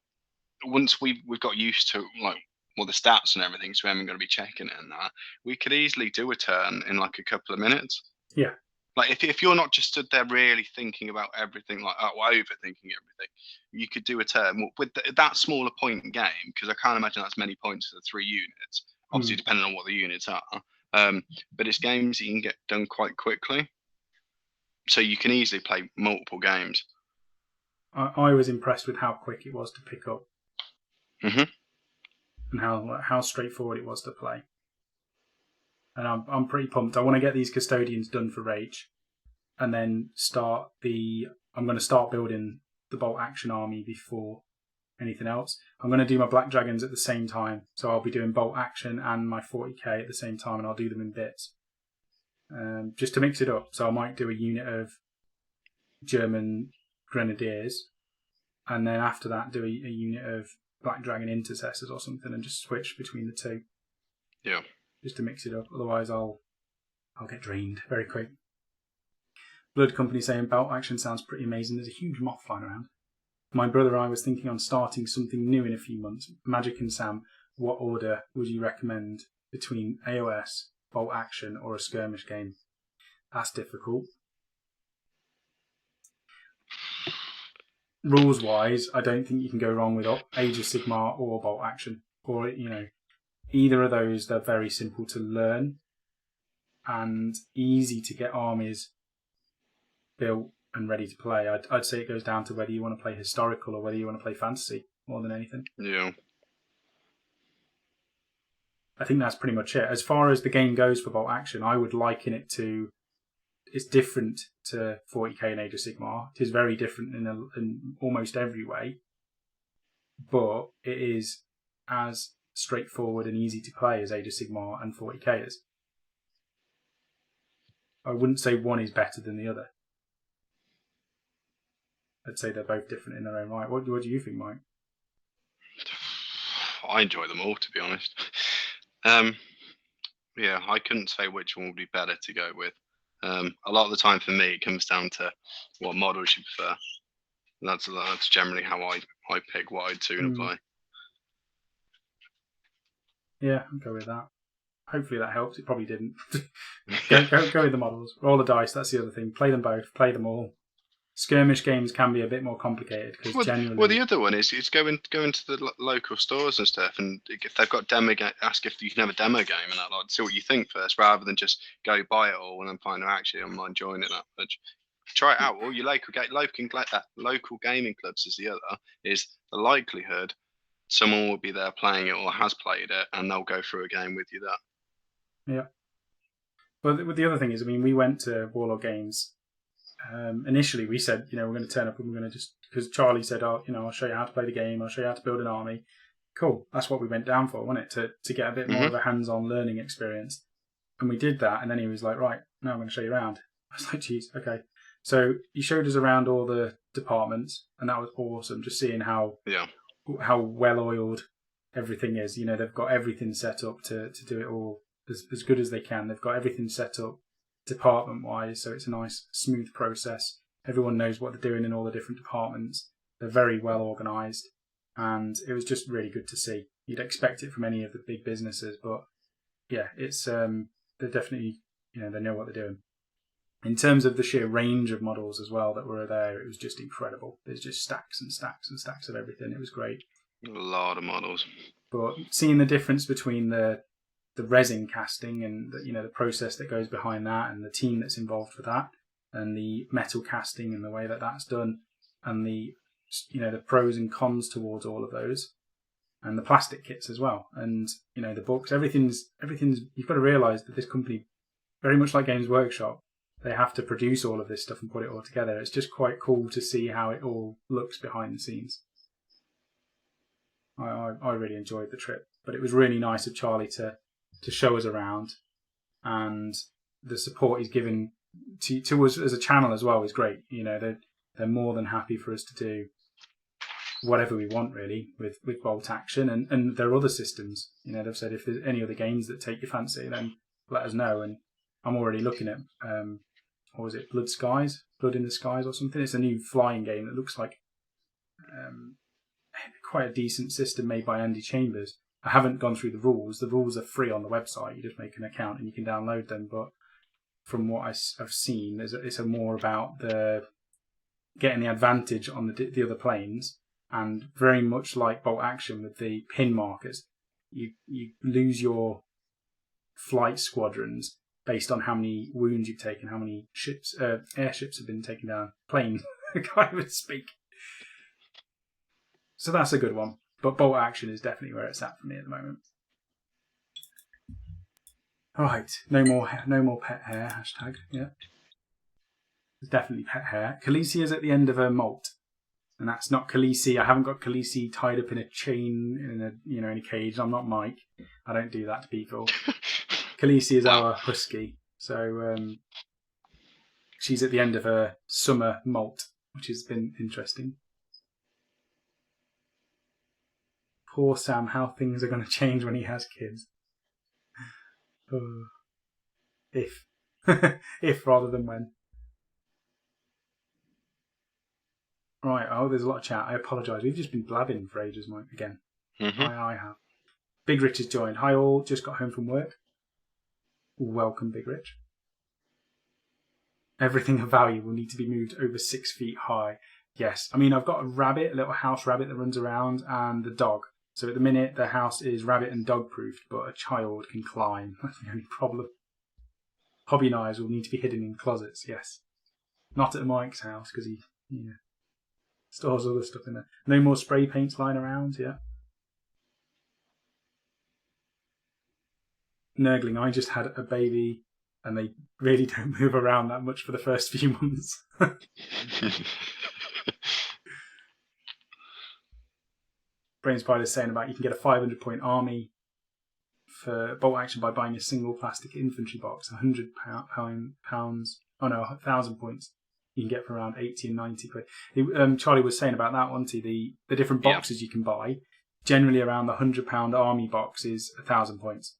once we've got used to the stats and everything, so we haven't got to be checking it and that, we could easily do a turn in like a couple of minutes. Yeah. Like if you're not just stood there really thinking about everything, overthinking everything, you could do a turn with that smaller point game, because I can't imagine that's many points for the 3 units. Obviously, depending on what the units are. But it's games that you can get done quite quickly, so you can easily play multiple games. I was impressed with how quick it was to pick up, and how straightforward it was to play. And I'm pretty pumped. I want to get these custodians done for Rage, and then I'm going to start building the bolt action army before anything else. I'm going to do my black dragons at the same time, so I'll be doing bolt action and my 40k at the same time, and I'll do them in bits, just to mix it up. So I might do a unit of German grenadiers, and then after that do a unit of black dragon intercessors or something, and just switch between the two. Yeah. Just to mix it up. Otherwise, I'll get drained very quick. Blood Company saying bolt action sounds pretty amazing. There's a huge moth flying around. My brother and I was thinking on starting something new in a few months. Magic and Sam, what order would you recommend between AOS, bolt action, or a skirmish game? That's difficult. Rules-wise, I don't think you can go wrong with Age of Sigmar or bolt action. Or, either of those, they're very simple to learn and easy to get armies built and ready to play. I'd say it goes down to whether you want to play historical or whether you want to play fantasy more than anything. Yeah. I think that's pretty much it. As far as the game goes for bolt action, I would liken it to... It's different to 40k and Age of Sigmar. It is very different in almost every way. But it is as straightforward and easy to play as Age of Sigmar and 40k is. I wouldn't say one is better than the other. I'd say they're both different in their own right. What do you think, Mike? I enjoy them all, to be honest. Yeah, I couldn't say which one would be better to go with. A lot of the time for me, it comes down to what models you prefer. That's generally how I pick what I'd sooner play. Yeah, I'll go with that. Hopefully that helps. It probably didn't. go with the models. Roll the dice, that's the other thing. Play them both. Play them all. Skirmish games can be a bit more complicated because generally... Well, the other one is go into the local stores and stuff, and if they've got demo game, ask if you can have a demo game and that, see what you think first, rather than just go buy it all and then find out actually I'm not enjoying it that much. Try it out. Or your local gaming clubs is the other. Is the likelihood someone will be there playing it or has played it, and they'll go through a game with you there. Yeah. Well, the other thing is, we went to Warlord Games. Initially, we said, we're going to turn up and we're going to because Charlie said, I'll show you how to play the game. I'll show you how to build an army. Cool. That's what we went down for, wasn't it? To get a bit more of a hands-on learning experience. And we did that. And then he was like, right, now I'm going to show you around. I was like, geez, okay. So he showed us around all the departments, and that was awesome. Just seeing how well-oiled everything is. They've got everything set up to do it all as good as they can. They've got everything set up department-wise, so it's a nice, smooth process. Everyone knows what they're doing in all the different departments. They're very well organised, and it was just really good to see. You'd expect it from any of the big businesses, but yeah, it's they're definitely, they know what they're doing. In terms of the sheer range of models as well that were there, it was just incredible. There's just stacks and stacks and stacks of everything. It was great. A lot of models. But seeing the difference between the resin casting and the process that goes behind that, and the team that's involved with that, and the metal casting and the way that that's done, and the pros and cons towards all of those, and the plastic kits as well, and the books, everything's. You've got to realise that this company, very much like Games Workshop, they have to produce all of this stuff and put it all together. It's just quite cool to see how it all looks behind the scenes. I really enjoyed the trip, but it was really nice of Charlie to show us around, and the support he's given to us as a channel as well is great. They're more than happy for us to do whatever we want really with Bolt Action and their other systems. They've said if there's any other games that take your fancy, then let us know. And I'm already looking at what was it, Blood in the Skies or something. It's a new flying game that looks like quite a decent system made by Andy Chambers. I haven't gone through the rules. The rules are free on the website. You just make an account and you can download them. But from what I've seen, it's more about getting the advantage on the other planes, and very much like Bolt Action with the pin markers, you lose your flight squadrons based on how many wounds you've taken, how many airships have been taken down, planes, I can't even speak. So that's a good one. But Bolt Action is definitely where it's at for me at the moment. All right, no more pet hair, hashtag, yeah. There's definitely pet hair. Khaleesi is at the end of her molt. And that's not Khaleesi. I haven't got Khaleesi tied up in a chain in a cage. I'm not Mike. I don't do that to people. Khaleesi is our husky. So she's at the end of her summer molt, which has been interesting. Poor Sam, how things are going to change when he has kids. If. If rather than when. Right, there's a lot of chat. I apologise. We've just been blabbing for ages, Mike, again. Mm-hmm. I have. Big Rich has joined. Hi all, just got home from work. Welcome, Big Rich. Everything of value will need to be moved over 6 feet high. Yes, I mean, I've got a little house rabbit that runs around, and the dog. So at the minute, the house is rabbit and dog proofed, but a child can climb. That's the only problem. Hobby knives will need to be hidden in closets, yes. Not at Mike's house, because he stores other stuff in there. No more spray paints lying around, yeah. Nurgling, I just had a baby, and they really don't move around that much for the first few months. Brain Spider's saying about you can get a 500-point army for Bolt Action by buying a single plastic infantry box, £100. Oh no, 1,000 points. You can get for around 80 and 90 quid. Charlie was saying about that, wasn't he? The different boxes you can buy. Generally, around the £100 army box is 1,000 points.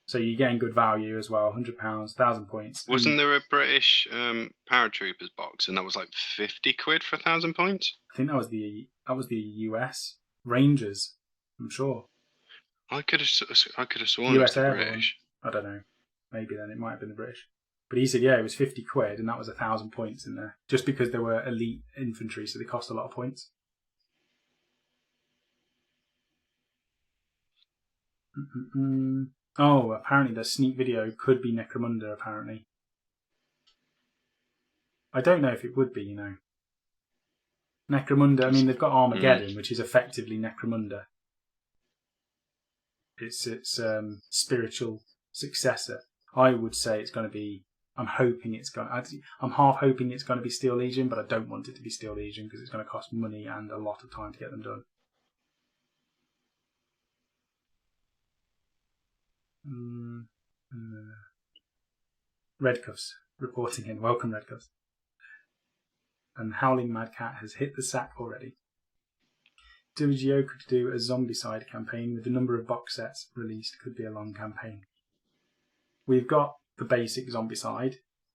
So you're getting good value as well. £100, 1,000 points. Wasn't there a British paratroopers box, and that was like 50 quid for 1,000 points? I think that was the US Rangers. I'm sure. I could have sworn US it was the Airborne. British. I don't know. Maybe then it might have been the British. But he said, it was 50 quid, and that was 1,000 points in there. Just because they were elite infantry, so they cost a lot of points. Oh, apparently the sneak video could be Necromunda, apparently. I don't know if it would be, Necromunda, I mean, they've got Armageddon, which is effectively Necromunda. It's its spiritual successor. I would say it's going to be... I'm half hoping it's going to be Steel Legion, but I don't want it to be Steel Legion because it's going to cost money and a lot of time to get them done. Redcuffs reporting in. Welcome, Redcuffs. And Howling Mad Cat has hit the sack already. WGO could do a Zombicide campaign with the number of box sets released. Could be a long campaign. We've got the basic Zombicide,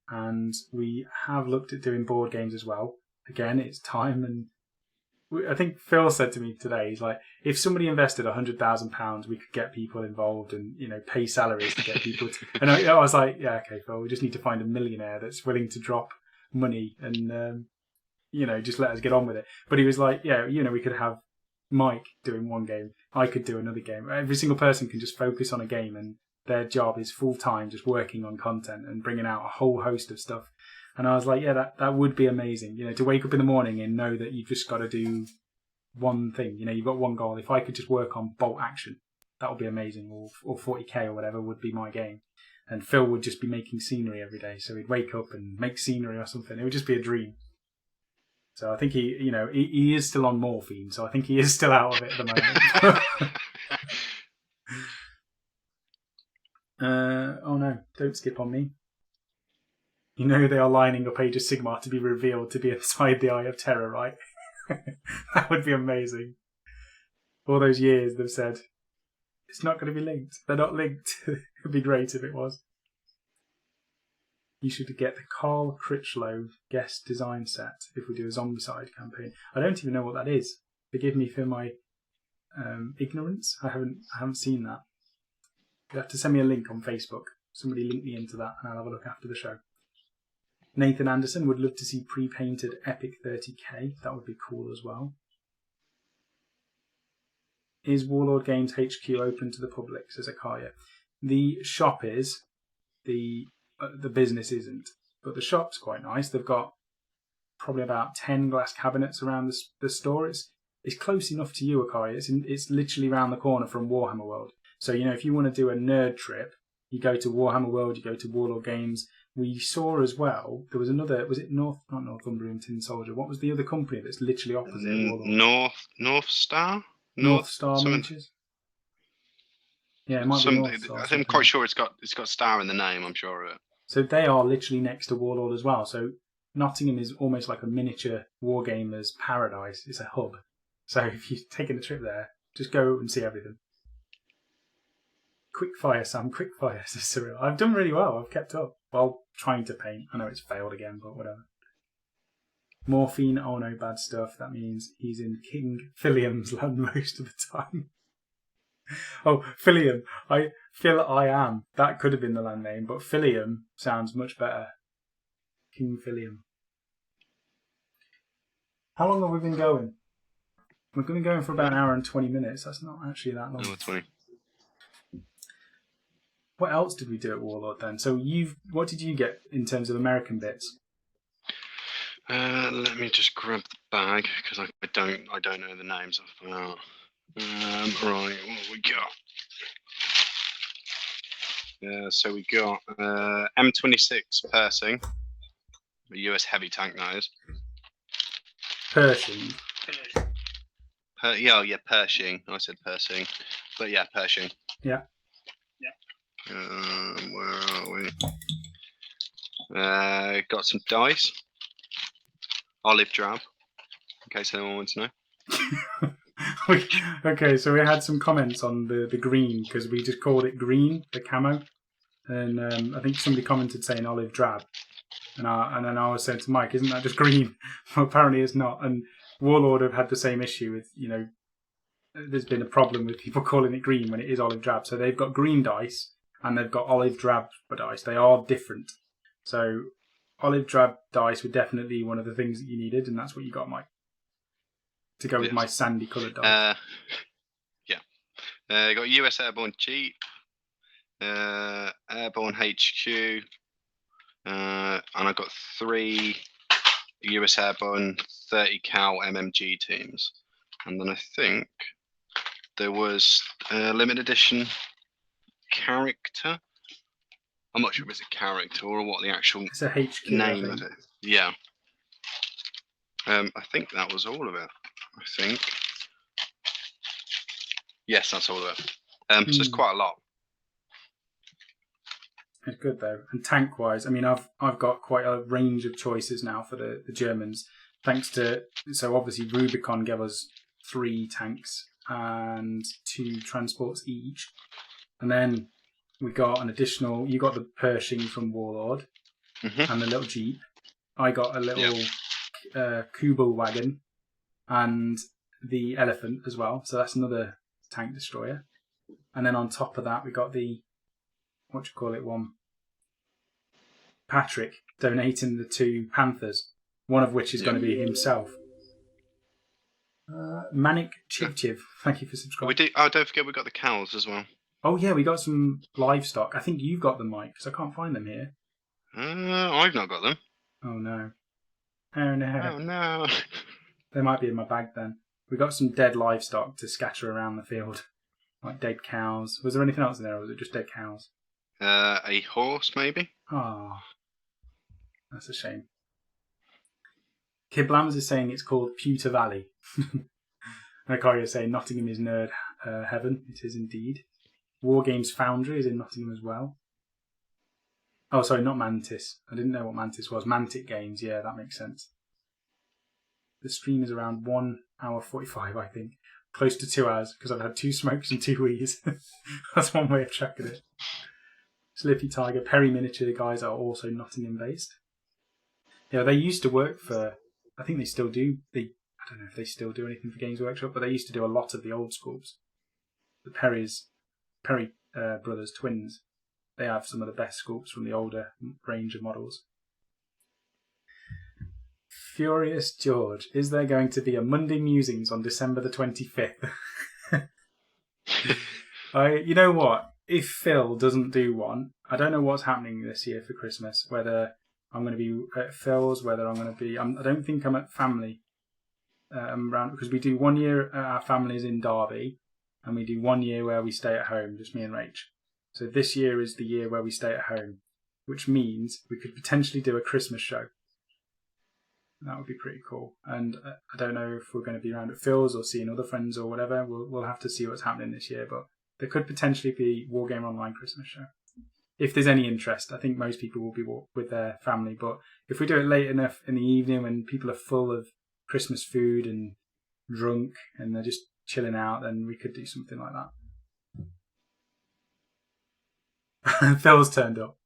and we have looked at doing board games as well. Again, it's time, and I think Phil said to me today, he's like, if somebody invested £100,000, we could get people involved and, pay salaries to get people to... And I was like, yeah, okay, Phil, we just need to find a millionaire that's willing to drop money and, just let us get on with it. But he was like, yeah, we could have Mike doing one game. I could do another game. Every single person can just focus on a game and their job is full-time just working on content and bringing out a whole host of stuff. And I was like, yeah, that would be amazing, to wake up in the morning and know that you've just got to do one thing. You've got one goal. If I could just work on bolt action, that would be amazing. Or 40k or whatever would be my game. And Phil would just be making scenery every day. So he'd wake up and make scenery or something. It would just be a dream. So I think he is still on morphine. So I think he is still out of it at the moment. Oh no, don't skip on me. They are lining up Age of Sigmar to be revealed to be inside the Eye of Terror, right? That would be amazing. All those years they've said, it's not going to be linked. They're not linked. It would be great if it was. You should get the Carl Critchlow guest design set if we do a Zombicide campaign. I don't even know what that is. Forgive me for my ignorance. I haven't seen that. You have to send me a link on Facebook. Somebody link me into that and I'll have a look after the show. Nathan Anderson would love to see pre-painted Epic 30k. That would be cool as well. Is Warlord Games HQ open to the public, says Akaya. The shop is. The business isn't. But the shop's quite nice. They've got probably about 10 glass cabinets around the store. It's close enough to you, Akaya. It's literally around the corner from Warhammer World. So, if you want to do a nerd trip, you go to Warhammer World, you go to Warlord Games. We saw as well, there was another, was it not Northumbrian Tin Soldier, what was the other company that's literally opposite Warlord? North Star? North Star Miniatures? Yeah, it might be North Star. I'm quite sure it's got Star in the name, I'm sure of it. So they are literally next to Warlord as well. So Nottingham is almost like a miniature Wargamers paradise. It's a hub. So if you're taking a trip there, just go and see everything. Quick fire, Sam. Quick fire, says Cyril. I've done really well. I've kept up while trying to paint. I know it's failed again, but whatever. Morphine. Oh no, bad stuff. That means he's in King Philium's land most of the time. Oh, Philium. I am. That could have been the land name, but Philium sounds much better. King Philium. How long have we been going? We've been going for about an hour and 20 minutes. That's not actually that long. 20. What else did we do at Warlord then? So what did you get in terms of American bits? Let me just grab the bag because I don't know the names of that. Right, what we got? So we got M26 Pershing, the US heavy tank nose. Pershing. Pershing. I said Pershing, but yeah, Pershing. Yeah. Where are we? Got some dice. Olive drab, in case anyone wants to know. Okay, so we had some comments on the green because we just called it green, the camo, and I think somebody commented saying olive drab, and then I was saying to Mike, isn't that just green? Well, apparently it's not. And Warlord have had the same issue with there's been a problem with people calling it green when it is olive drab. So they've got green dice and they've got olive drab dice. They are different. So olive drab dice were definitely one of the things that you needed, and that's what you got, Mike. To go with my sandy coloured dice. I got US Airborne Jeep, Airborne HQ, and I got 3 US Airborne 30 cal MMG teams. And then I think there was a limited edition character. I'm not sure if it's a character or what the actual it's a HQ name of it. Yeah. I think that was all of it. I think. Yes, that's all of it. So it's quite a lot. It's good though. And tank wise, I mean, I've got quite a range of choices now for the Germans. Thanks to, so obviously Rubicon gave us 3 tanks and 2 transports each. And then we got an additional, you got the Pershing from Warlord and the little Jeep. I got a little Kubel wagon and the elephant as well. So that's another tank destroyer. And then on top of that, we got the one. Patrick donating the 2 Panthers, one of which is going to be himself. Manic Chiv, thank you for subscribing. Don't forget we got the cows as well. Oh yeah, we got some livestock. I think you've got them, Mike, because I can't find them here. I've not got them. Oh no. Oh no. Oh no. They might be in my bag then. We got some dead livestock to scatter around the field, like dead cows. Was there anything else in there, or was it just dead cows? A horse, maybe? Oh, that's a shame. Kid Blams is saying it's called Pewter Valley. And Akaria is saying Nottingham is nerd heaven. It is indeed. War Games Foundry is in Nottingham as well. Oh, sorry, not Mantis. I didn't know what Mantis was. Mantic Games, yeah, that makes sense. The stream is around 1 hour 45, I think. Close to 2 hours, because I've had 2 smokes and 2 wheeze. That's one way of tracking it. Slippy Tiger, Perry Miniature guys are also Nottingham based. Yeah, they used to work for, I think they still do, I don't know if they still do anything for Games Workshop, but they used to do a lot of the old schools. The Perry brothers, twins, they have some of the best sculpts from the older range of models. Furious George, is there going to be a Monday Musings on December the 25th? You know what? If Phil doesn't do one, I don't know what's happening this year for Christmas, whether I'm going to be at Phil's, whether I'm going to be... I don't think I'm at family around, because we do 1 year at our families in Derby, and we do 1 year where we stay at home, just me and Rach. So this year is the year where we stay at home, which means we could potentially do a Christmas show. That would be pretty cool. And I don't know if we're going to be around at Phil's or seeing other friends or whatever. We'll have to see what's happening this year, but there could potentially be Wargamer Online Christmas show. If there's any interest, I think most people will be with their family, but if we do it late enough in the evening when people are full of Christmas food and drunk and they're just chilling out, then we could do something like that. Phil's turned up.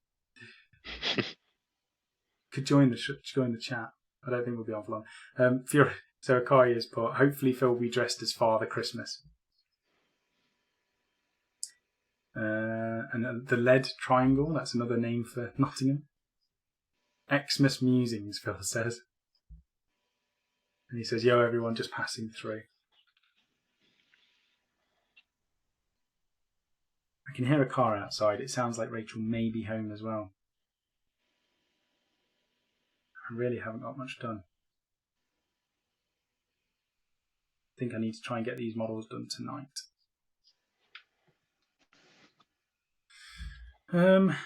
Could join the chat. I don't think we'll be on for long. So Akari has put, hopefully Phil will be dressed as Father Christmas. And the Lead Triangle, that's another name for Nottingham. Xmas Musings, Phil says. And he says, yo everyone, just passing through. I can hear a car outside. It sounds like Rachel may be home as well. I really haven't got much done. I think I need to try and get these models done tonight.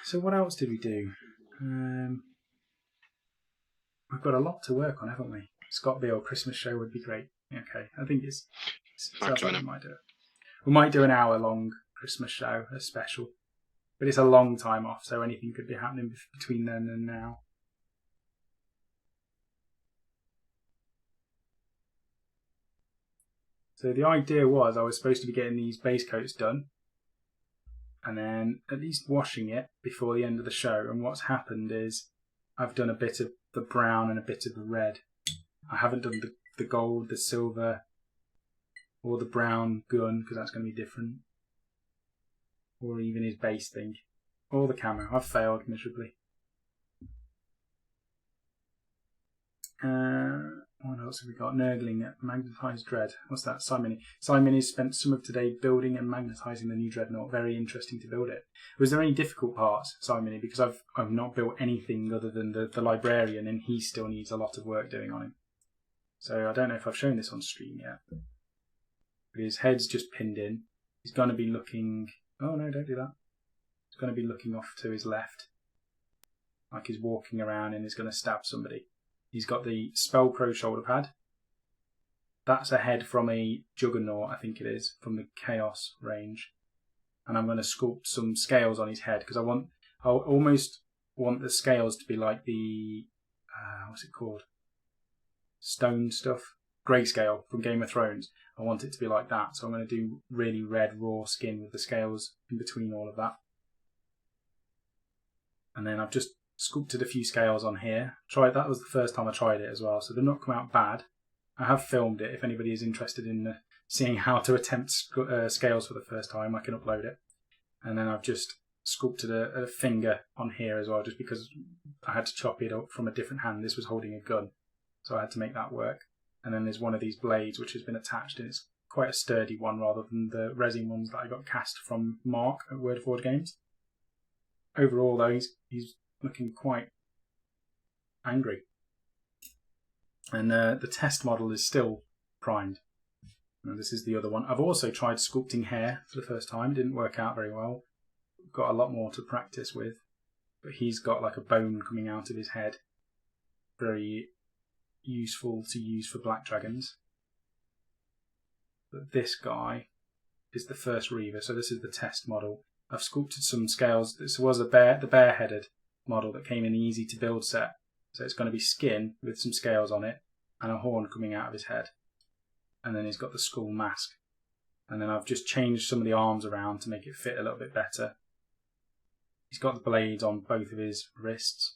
So what else did we do? We've got a lot to work on, haven't we? Scott Beale Christmas show would be great. Okay, I think it sounds like we might do it. We might do an hour-long Christmas show, a special. But it's a long time off, so anything could be happening between then and now. So the idea was I was supposed to be getting these base coats done and then at least washing it before the end of the show. And what's happened is I've done a bit of the brown and a bit of the red. I haven't done the gold, the silver, or the brown gun, because that's going to be different. Or even his base thing. Or the camo. I've failed miserably. What else have we got? Nurgling at Magnetized Dread. What's that? Simony. Simony spent some of today building and magnetizing the new Dreadnought. Very interesting to build it. Was there any difficult parts, Simony? Because I've not built anything other than the librarian, and he still needs a lot of work doing on him. So I don't know if I've shown this on stream yet. But his head's just pinned in. He's going to be looking... Oh no, don't do that. He's going to be looking off to his left. Like he's walking around and he's going to stab somebody. He's got the Spell Pro shoulder pad. That's a head from a Juggernaut, I think it is, from the Chaos range. And I'm going to sculpt some scales on his head because I almost want the scales to be like the what's it called? Stone stuff, grayscale from Game of Thrones. I want it to be like that, so I'm going to do really red raw skin with the scales in between all of that. And then I've just sculpted a few scales on here. That was the first time I tried it as well, so they've not come out bad. I have filmed it. If anybody is interested in seeing how to attempt scales for the first time, I can upload it. And then I've just sculpted a finger on here as well, just because I had to chop it up from a different hand. This was holding a gun, so I had to make that work. And then there's one of these blades which has been attached, and it's quite a sturdy one rather than the resin ones that I got cast from Mark at Warlord Games. Overall, though, he's looking quite angry. And the test model is still primed. And this is the other one. I've also tried sculpting hair for the first time. It didn't work out very well. Got a lot more to practice with. But he's got like a bone coming out of his head. Very useful to use for black dragons. But this guy is the first Reaver, so this is the test model. I've sculpted some scales. This was the bare-headed model that came in the easy to build set. So it's going to be skin with some scales on it and a horn coming out of his head. And then he's got the skull mask. And then I've just changed some of the arms around to make it fit a little bit better. He's got the blades on both of his wrists.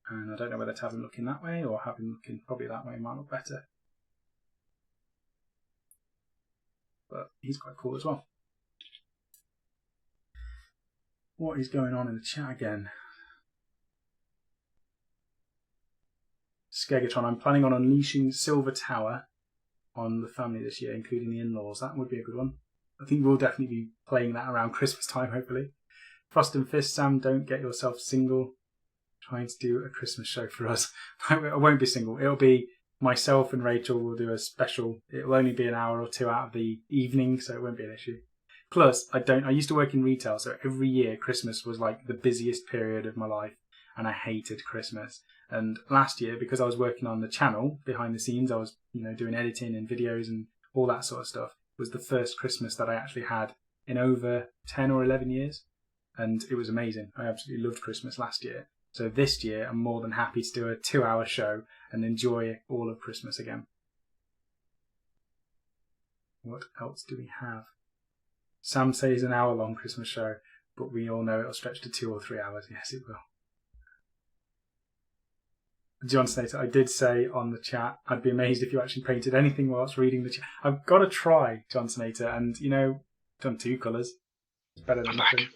And I don't know whether to have him looking that way or have him looking probably that way might look better. But he's quite cool as well. What is going on in the chat again? Skegatron, I'm planning on unleashing Silver Tower on the family this year, including the in-laws. That would be a good one. I think we'll definitely be playing that around Christmas time, hopefully. Frost and Fist, Sam, don't get yourself single. Trying to do a Christmas show for us. I won't be single. It'll be myself and Rachel will do a special. It'll only be an hour or two out of the evening, so it won't be an issue. Plus, I used to work in retail, so every year Christmas was like the busiest period of my life, and I hated Christmas. And last year, because I was working on the channel behind the scenes, I was doing editing and videos and all that sort of stuff, was the first Christmas that I actually had in over 10 or 11 years. And it was amazing. I absolutely loved Christmas last year. So this year, I'm more than happy to do a 2-hour show and enjoy all of Christmas again. What else do we have? Sam says an hour-long Christmas show, but we all know it'll stretch to 2 or 3 hours. Yes, it will. John Slater, I did say on the chat, I'd be amazed if you actually painted anything whilst reading the chat. I've got to try, John Slater, and, done 2 colours. It's better than nothing.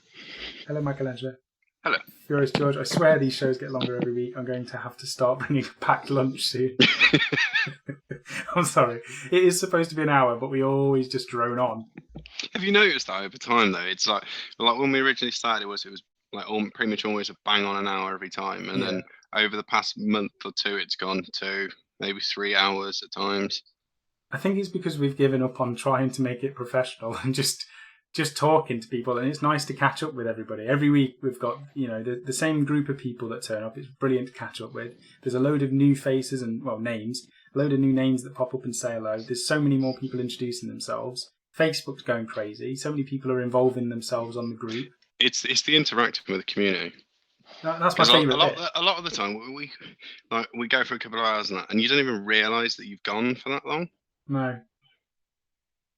Hello, Michelangelo. Hello. Furious George, I swear these shows get longer every week. I'm going to have to start bringing a packed lunch soon. I'm sorry. It is supposed to be an hour, but we always just drone on. Have you noticed that over time, though? It's like when we originally started, it was like pretty much always a bang on an hour every time. And then over the past month or 2, it's gone to maybe 3 hours at times. I think it's because we've given up on trying to make it professional and just talking to people, and it's nice to catch up with everybody. Every week we've got the same group of people that turn up. It's brilliant to catch up with. There's a load of new faces and names, a load of new names that pop up and say hello. There's so many more people introducing themselves. Facebook's going crazy. So many people are involving themselves on the group. It's the interacting with the community. That's my favourite bit. A lot of the time we go for a couple of hours and you don't even realise that you've gone for that long. No.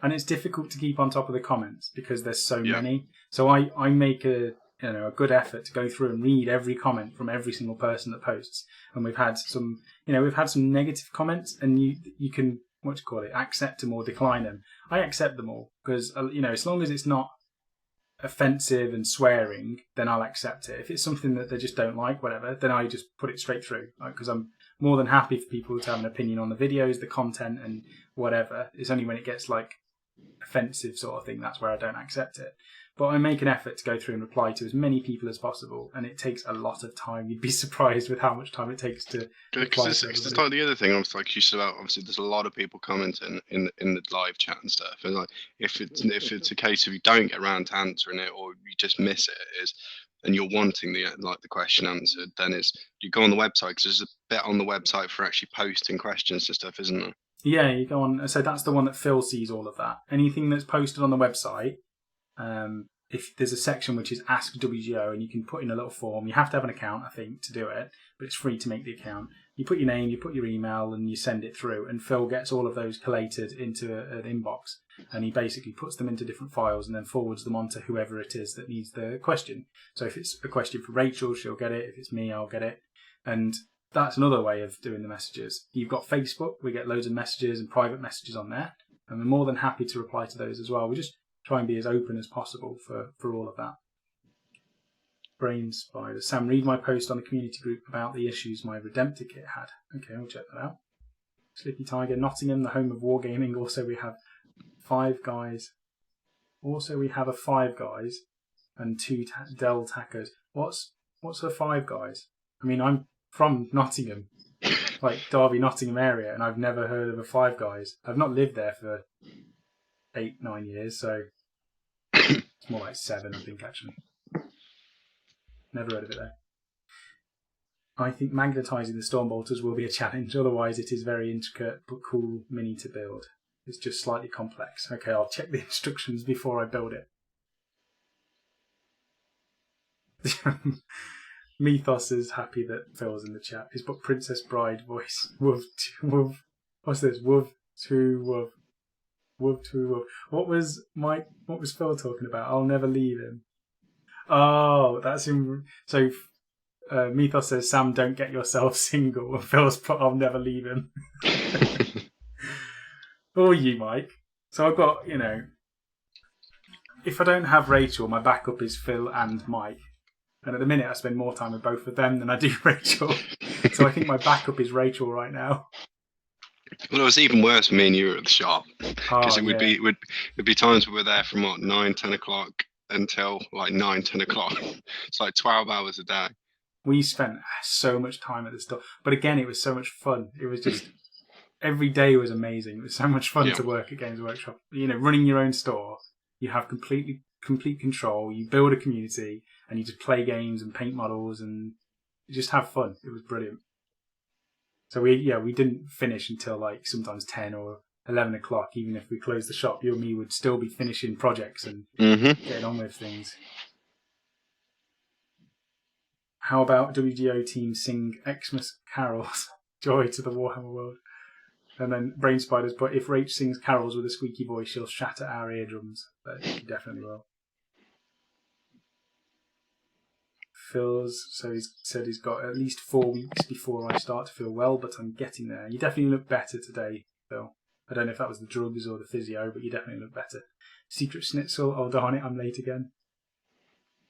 And it's difficult to keep on top of the comments because there's so many. So I make a good effort to go through and read every comment from every single person that posts. And we've had some negative comments, and you can accept them or decline them. I accept them all because as long as it's not offensive and swearing, then I'll accept it. If it's something that they just don't like, whatever, then I just put it straight through because I'm more than happy for people to have an opinion on the videos, the content, and whatever. It's only when it gets like offensive sort of thing that's where I don't accept it. But I make an effort to go through and reply to as many people as possible, and it takes a lot of time. You'd be surprised with how much time it takes to reply to everybody. It's like the other thing I was like you said about, obviously there's a lot of people commenting in the live chat and stuff, and like if it's a case of you don't get around to answering it or you just miss it, and you're wanting the question answered, then you go on the website, because there's a bit on the website for actually posting questions and stuff, isn't there? Yeah, you go on. So that's the one that Phil sees all of that. Anything that's posted on the website, if there's a section which is Ask WGO, and you can put in a little form. You have to have an account, I think, to do it, but it's free to make the account. You put your name, you put your email, and you send it through, and Phil gets all of those collated into an inbox, and he basically puts them into different files and then forwards them on to whoever it is that needs the question. So if it's a question for Rachel, she'll get it. If it's me, I'll get it. And that's another way of doing the messages. You've got Facebook. We get loads of messages and private messages on there. And we're more than happy to reply to those as well. We just try and be as open as possible for all of that. Brain Spider. Sam, read my post on the community group about the issues my Redemptor kit had. Okay, we'll check that out. Slippy Tiger, Nottingham, the home of wargaming. Also, we have Five Guys. Also, we have a Five Guys and two Del Tacos. What's a Five Guys? I mean, I'm from Nottingham, like Derby, Nottingham area, and I've never heard of a Five Guys. I've not lived there for 8-9 years, so it's more like 7, I think, actually. Never heard of it though. I think magnetising the Stormbolters will be a challenge, otherwise it is very intricate but cool mini to build. It's just slightly complex. Okay, I'll check the instructions before I build it. Mythos is happy that Phil's in the chat. He's put Princess Bride voice. Woof to woof. What's this? Woof to woof. Woof to woof. What was Phil talking about? I'll never leave him. Oh, that's him. So Mythos says, Sam, don't get yourself single. Phil's put, I'll never leave him. Or you, Mike. So I've got, if I don't have Rachel, my backup is Phil and Mike. And at the minute, I spend more time with both of them than I do Rachel. So I think my backup is Rachel right now. Well, it was even worse for me and you were at the shop. Because it would be times we were there from 9, 10 o'clock until like 9, 10 o'clock. It's like 12 hours a day. We spent so much time at the store. But again, it was so much fun. It was just, every day was amazing. It was so much fun to work at Games Workshop. Running your own store, you have complete control. You build a community and you just play games and paint models and just have fun. It was brilliant. So we didn't finish until like sometimes 10 or 11 o'clock. Even if we closed the shop, you and me would still be finishing projects and getting on with things. How about WGO team sing Xmas carols? Joy to the Warhammer world. And then Brain Spiders, but if Rach sings carols with a squeaky voice, she'll shatter our eardrums. But she definitely will. He said he's got at least 4 weeks before I start to feel well, but I'm getting there. You definitely look better today, Phil. I don't know if that was the drugs or the physio, but you definitely look better. Secret Schnitzel, oh darn it, I'm late again.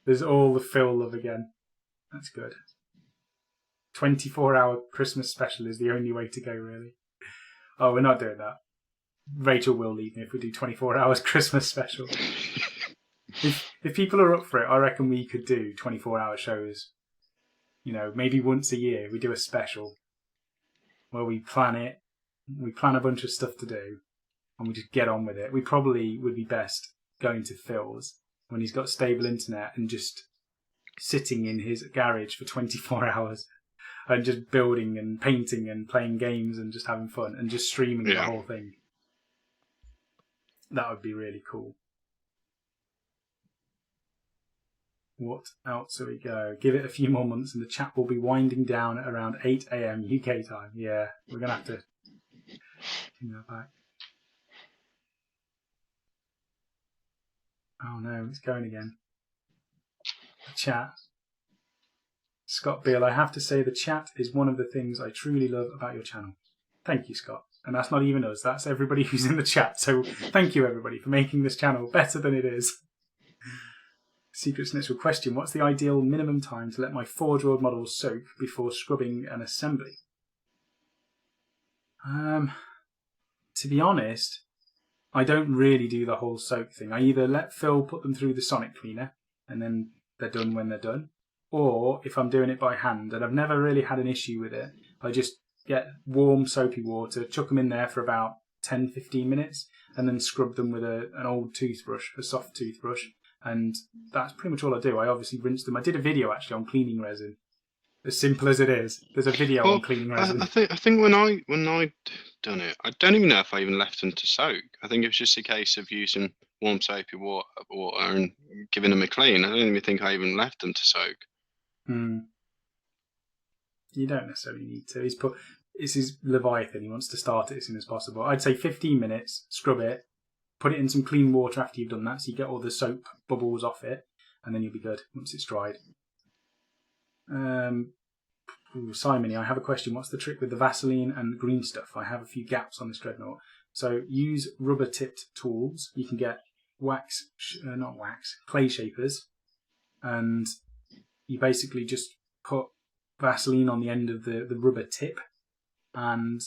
There's all the Phil love again. That's good. 24-hour Christmas special is the only way to go, really. Oh, we're not doing that. Rachel will leave me if we do 24 hours Christmas special. If people are up for it, I reckon we could do 24-hour shows. Maybe once a year we do a special where we plan it. We plan a bunch of stuff to do and we just get on with it. We probably would be best going to Phil's when he's got stable internet and just sitting in his garage for 24 hours and just building and painting and playing games and just having fun and just streaming the whole thing. That would be really cool. What else do we go? Give it a few more months and the chat will be winding down at around 8 a.m. UK time. Yeah, we're going to have to bring that back. Oh no, it's going again. The chat. Scott Beale, I have to say the chat is one of the things I truly love about your channel. Thank you, Scott. And that's not even us, that's everybody who's in the chat. So thank you, everybody, for making this channel better than it is. Secret Snitchel question, what's the ideal minimum time to let my Forge-World models soak before scrubbing and assembly? To be honest, I don't really do the whole soak thing. I either let Phil put them through the sonic cleaner and then they're done when they're done, or if I'm doing it by hand, and I've never really had an issue with it, I just get warm soapy water, chuck them in there for about 10-15 minutes and then scrub them with an old toothbrush, a soft toothbrush. And that's pretty much all I do. I obviously rinse them. I did a video actually on cleaning resin. As simple as it is, there's a video on cleaning resin. I think when I done it, I don't even know if I even left them to soak. I think it was just a case of using warm soapy water and giving them a clean. I don't even think I even left them to soak. You don't necessarily need to. It's his Leviathan. He wants to start it as soon as possible. I'd say 15 minutes. Scrub it. Put it in some clean water after you've done that, so you get all the soap bubbles off it, and then you'll be good once it's dried. Ooh, Simony, I have a question. What's the trick with the Vaseline and green stuff? I have a few gaps on this dreadnought. So use rubber-tipped tools. You can get clay shapers, and you basically just put Vaseline on the end of the rubber tip, and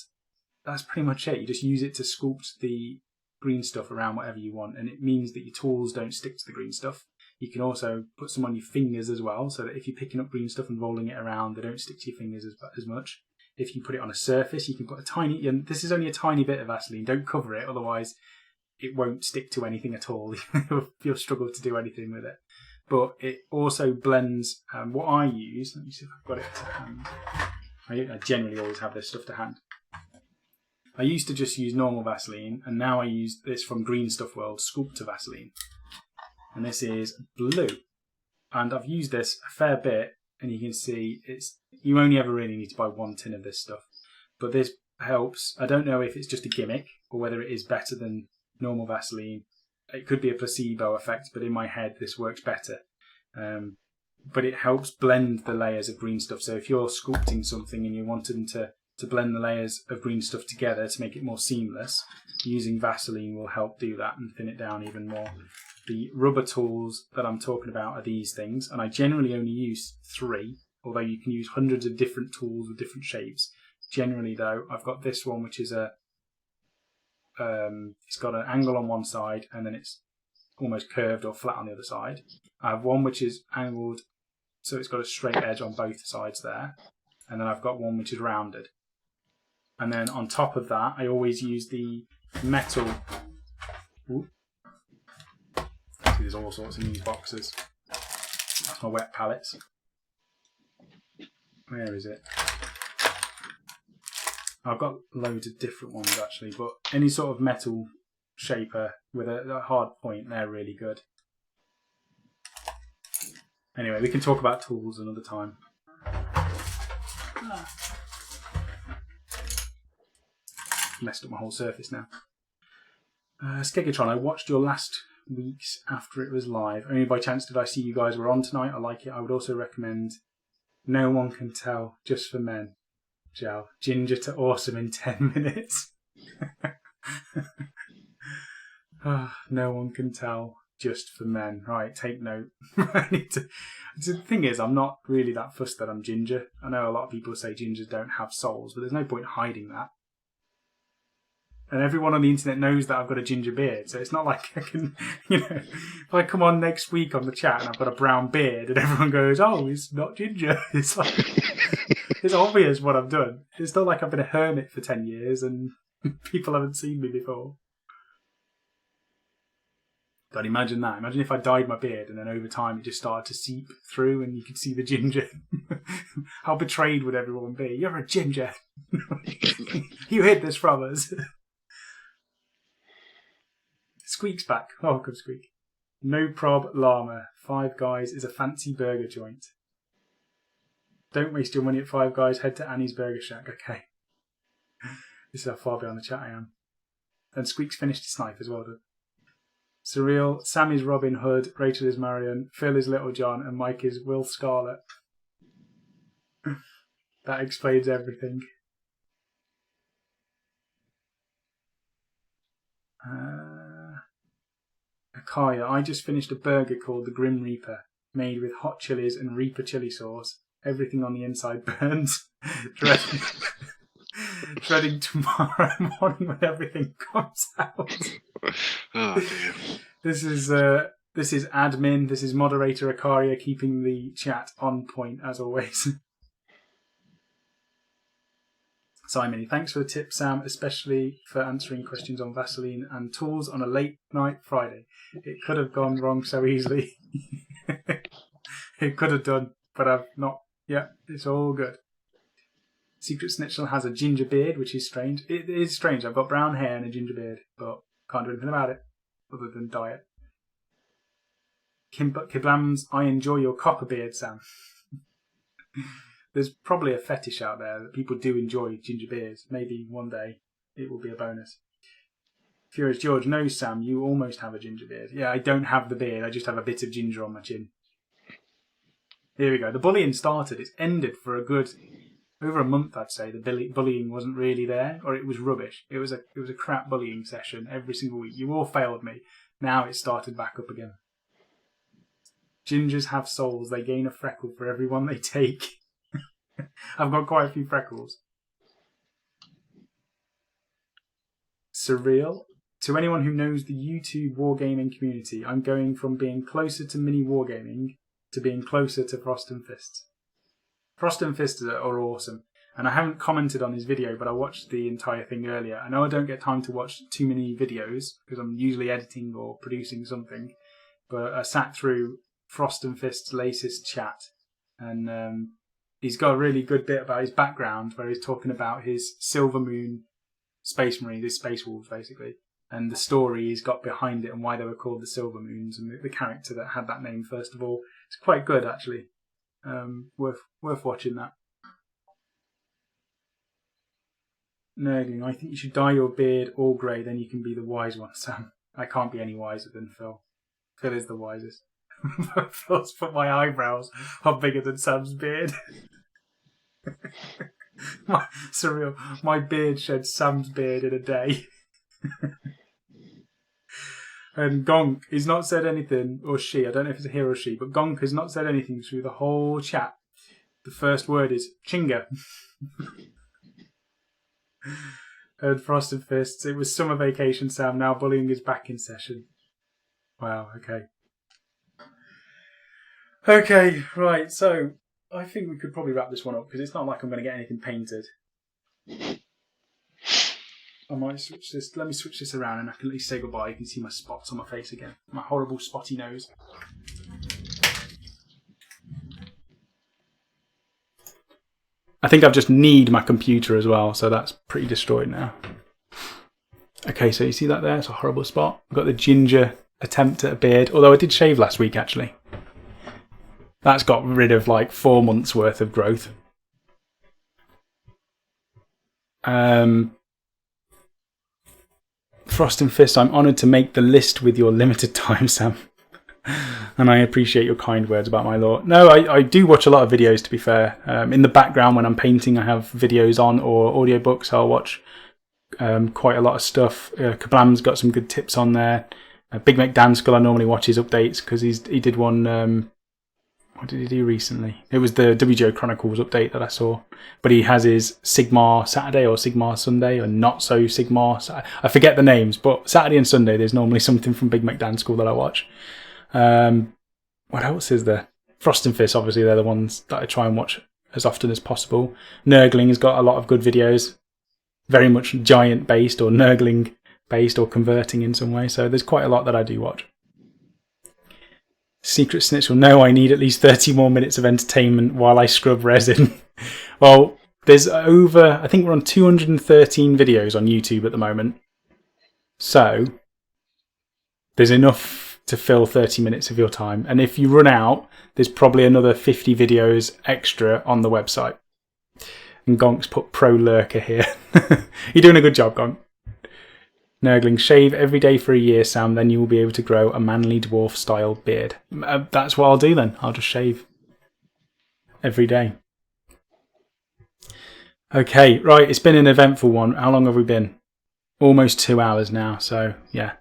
that's pretty much it. You just use it to sculpt the green stuff around whatever you want, and it means that your tools don't stick to the green stuff. You can also put some on your fingers as well, so that if you're picking up green stuff and rolling it around, they don't stick to your fingers as much. If you put it on a surface, you can put a tiny... This is only a tiny bit of Vaseline. Don't cover it, otherwise it won't stick to anything at all. You'll struggle to do anything with it. But it also blends... what I use... Let me see if I've got it to hand. I generally always have this stuff to hand. I used to just use normal Vaseline, and now I use this from Green Stuff World, Sculptor Vaseline. And this is blue. And I've used this a fair bit, and you can see you only ever really need to buy 1 tin of this stuff. But this helps. I don't know if it's just a gimmick, or whether it is better than normal Vaseline. It could be a placebo effect, but in my head this works better. But it helps blend the layers of green stuff. So if you're sculpting something and you're wanting to blend the layers of green stuff together to make it more seamless, using Vaseline will help do that and thin it down even more. The rubber tools that I'm talking about are these things, and I generally only use 3, although you can use hundreds of different tools with different shapes. Generally though, I've got this one which is it's got an angle on one side and then it's almost curved or flat on the other side. I have one which is angled, so it's got a straight edge on both sides there, and then I've got one which is rounded. And then on top of that, I always use the metal... Ooh. There's all sorts in these boxes. That's my wet pallets. Where is it? I've got loads of different ones actually, but any sort of metal shaper with a hard point, they're really good. Anyway, we can talk about tools another time. Messed up my whole surface now. Skegatron, I watched your last week's after it was live. Only by chance did I see you guys were on tonight. I like it. I would also recommend No One Can Tell, Just for Men. Joe, ginger to awesome in 10 minutes. No One Can Tell, Just for Men. Right, take note. The thing is, I'm not really that fussed that I'm ginger. I know a lot of people say gingers don't have souls, but there's no point hiding that. And everyone on the internet knows that I've got a ginger beard, so it's not like I can, if I come on next week on the chat and I've got a brown beard and everyone goes, oh, he's not ginger. It's like, it's obvious what I've done. It's not like I've been a hermit for 10 years and people haven't seen me before. But imagine that. Imagine if I dyed my beard and then over time it just started to seep through and you could see the ginger. How betrayed would everyone be? You're a ginger. You hid this from us. Squeak's back. Oh, good Squeak. No Prob Llama. Five Guys is a fancy burger joint. Don't waste your money at Five Guys. Head to Annie's Burger Shack. Okay. This is how far behind the chat I am. And Squeak's finished his knife as well. Surreal. Sam is Robin Hood. Rachel is Marion. Phil is Little John. And Mike is Will Scarlet. That explains everything. Akaya, I just finished a burger called the Grim Reaper, made with hot chilies and Reaper chili sauce. Everything on the inside burns. Dreading tomorrow morning when everything comes out. Oh dear. This is admin. This is moderator Akaria keeping the chat on point as always. Simon, thanks for the tip, Sam, especially for answering questions on Vaseline and tools on a late night Friday. It could have gone wrong so easily. It could have done, but I've not. Yeah, it's all good. Secret Snitchel has a ginger beard, which is strange. It is strange. I've got brown hair and a ginger beard, but can't do anything about it other than dye it. Kiblams, I enjoy your copper beard, Sam. There's probably a fetish out there that people do enjoy ginger beards. Maybe one day it will be a bonus. Furious George, no, Sam, you almost have a ginger beard. Yeah, I don't have the beard. I just have a bit of ginger on my chin. Here we go. The bullying started. It's ended for a good over a month, I'd say, the bullying wasn't really there, or it was rubbish. It was a crap bullying session every single week. You all failed me. Now it's started back up again. Gingers have souls. They gain a freckle for every one they take. I've got quite a few freckles. Surreal. To anyone who knows the YouTube wargaming community, I'm going from being closer to mini wargaming to being closer to Frost and Fists. Frost and Fists are awesome. And I haven't commented on his video, but I watched the entire thing earlier. I know I don't get time to watch too many videos because I'm usually editing or producing something. But I sat through Frost and Fist's latest chat, and he's got a really good bit about his background where he's talking about his Silver Moon Space Marines, his Space Wolves basically, and the story he's got behind it and why they were called the Silver Moons and the character that had that name first of all. It's quite good actually. Worth watching that. Nurgling, I think you should dye your beard all grey, then you can be the wise one, Sam. I can't be any wiser than Phil. Phil is the wisest. Phil's put my eyebrows are bigger than Sam's beard. Surreal. My beard sheds Sam's beard in a day. And Gonk, he's not said anything, or she, I don't know if it's a he or she, but Gonk has not said anything through the whole chat. The first word is Chinga. And Frost and Fists, it was summer vacation, Sam, now bullying is back in session. Wow, okay. Okay, right, so I think we could probably wrap this one up because it's not like I'm going to get anything painted. I might switch this. Let me switch this around and I can at least say goodbye. You can see my spots on my face again. My horrible spotty nose. I think I've just kneed my computer as well, so that's pretty destroyed now. Okay, so you see that there? It's a horrible spot. I've got the ginger attempt at a beard, although I did shave last week actually. That's got rid of like 4 months worth of growth. Frost and Fist, I'm honoured to make the list with your limited time, Sam. And I appreciate your kind words about my lore. No, I do watch a lot of videos, to be fair. In the background when I'm painting, I have videos on, or audiobooks. I'll watch quite a lot of stuff. Kablam's got some good tips on there. Big McDanskull, I normally watch his updates because he did one... what did he do recently? It was the WGO Chronicles update that I saw. But he has his Sigmar Saturday or Sigmar Sunday or Not So Sigmar. I forget the names, but Saturday and Sunday there's normally something from Big McDanskull that I watch. What else is there? Frost and Fist, obviously, they're the ones that I try and watch as often as possible. Nurgling has got a lot of good videos. Very much giant based or Nurgling based or converting in some way. So there's quite a lot that I do watch. Secret Snitch will know I need at least 30 more minutes of entertainment while I scrub resin. Well, there's over, I think we're on 213 videos on YouTube at the moment. So there's enough to fill 30 minutes of your time. And if you run out, there's probably another 50 videos extra on the website. And Gonk's put Pro Lurker here. You're doing a good job, Gonk. Nurgling, shave every day for a year, Sam, then you will be able to grow a manly dwarf-style beard. That's what I'll do then. I'll just shave every day. Okay, right, it's been an eventful one. How long have we been? Almost 2 hours now, so yeah.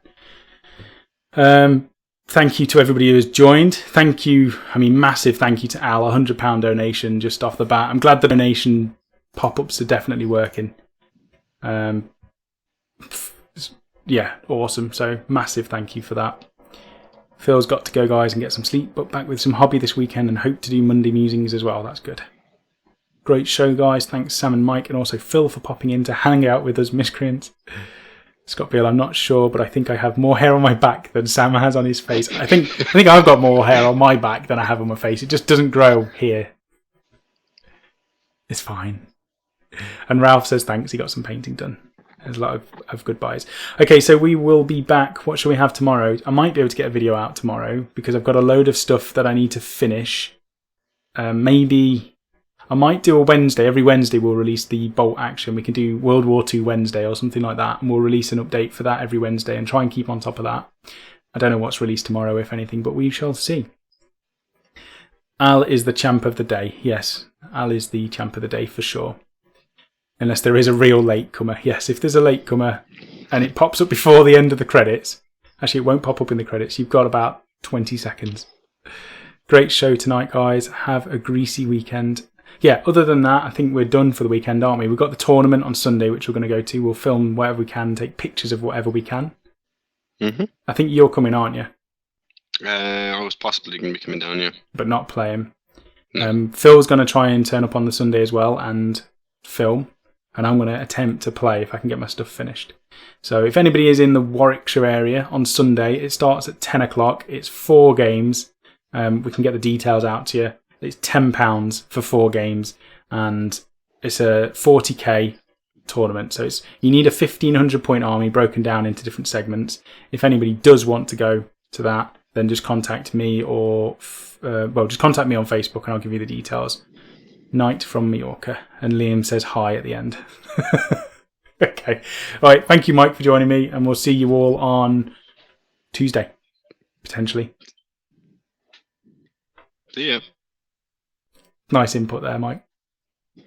Thank you to everybody who has joined. Thank you, massive thank you to Al, £100 donation just off the bat. I'm glad the donation pop-ups are definitely working. Yeah, awesome. So massive thank you for that. Phil's got to go, guys, and get some sleep, but back with some hobby this weekend and hope to do Monday musings as well. That's good. Great show, guys. Thanks, Sam and Mike, and also Phil for popping in to hang out with us, miscreants. Scott Beale, I'm not sure, but I think I have more hair on my back than Sam has on his face. I think I've got more hair on my back than I have on my face. It just doesn't grow here. It's fine. And Ralph says thanks. He got some painting done. There's a lot of goodbyes. Okay, so we will be back. What shall we have tomorrow? I might be able to get a video out tomorrow because I've got a load of stuff that I need to finish. Maybe I might do a Wednesday. Every Wednesday we'll release the Bolt Action. We can do World War II Wednesday or something like that. And we'll release an update for that every Wednesday and try and keep on top of that. I don't know what's released tomorrow, if anything, but we shall see. Al is the champ of the day. Yes, Al is the champ of the day for sure. Unless there is a real latecomer. Yes, if there's a latecomer and it pops up before the end of the credits. Actually, it won't pop up in the credits. You've got about 20 seconds. Great show tonight, guys. Have a greasy weekend. Yeah, other than that, I think we're done for the weekend, aren't we? We've got the tournament on Sunday, which we're going to go to. We'll film whatever we can, take pictures of whatever we can. Mm-hmm. I think you're coming, aren't you? I was possibly going to be coming down, yeah. But not playing. No. Phil's going to try and turn up on the Sunday as well and film. And I'm going to attempt to play if I can get my stuff finished. So if anybody is in the Warwickshire area on Sunday, it starts at 10 o'clock. It's 4 games. We can get the details out to you. It's £10 for 4 games. And it's a 40k tournament. So you need a 1,500 point army broken down into different segments. If anybody does want to go to that, then just contact me or... just contact me on Facebook and I'll give you the details. Night from Mallorca. And Liam says hi at the end. Okay. All right. Thank you, Mike, for joining me. And we'll see you all on Tuesday, potentially. See ya. Nice input there, Mike.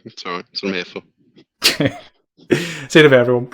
It's alright. That's what I'm here for. See you in a bit, everyone.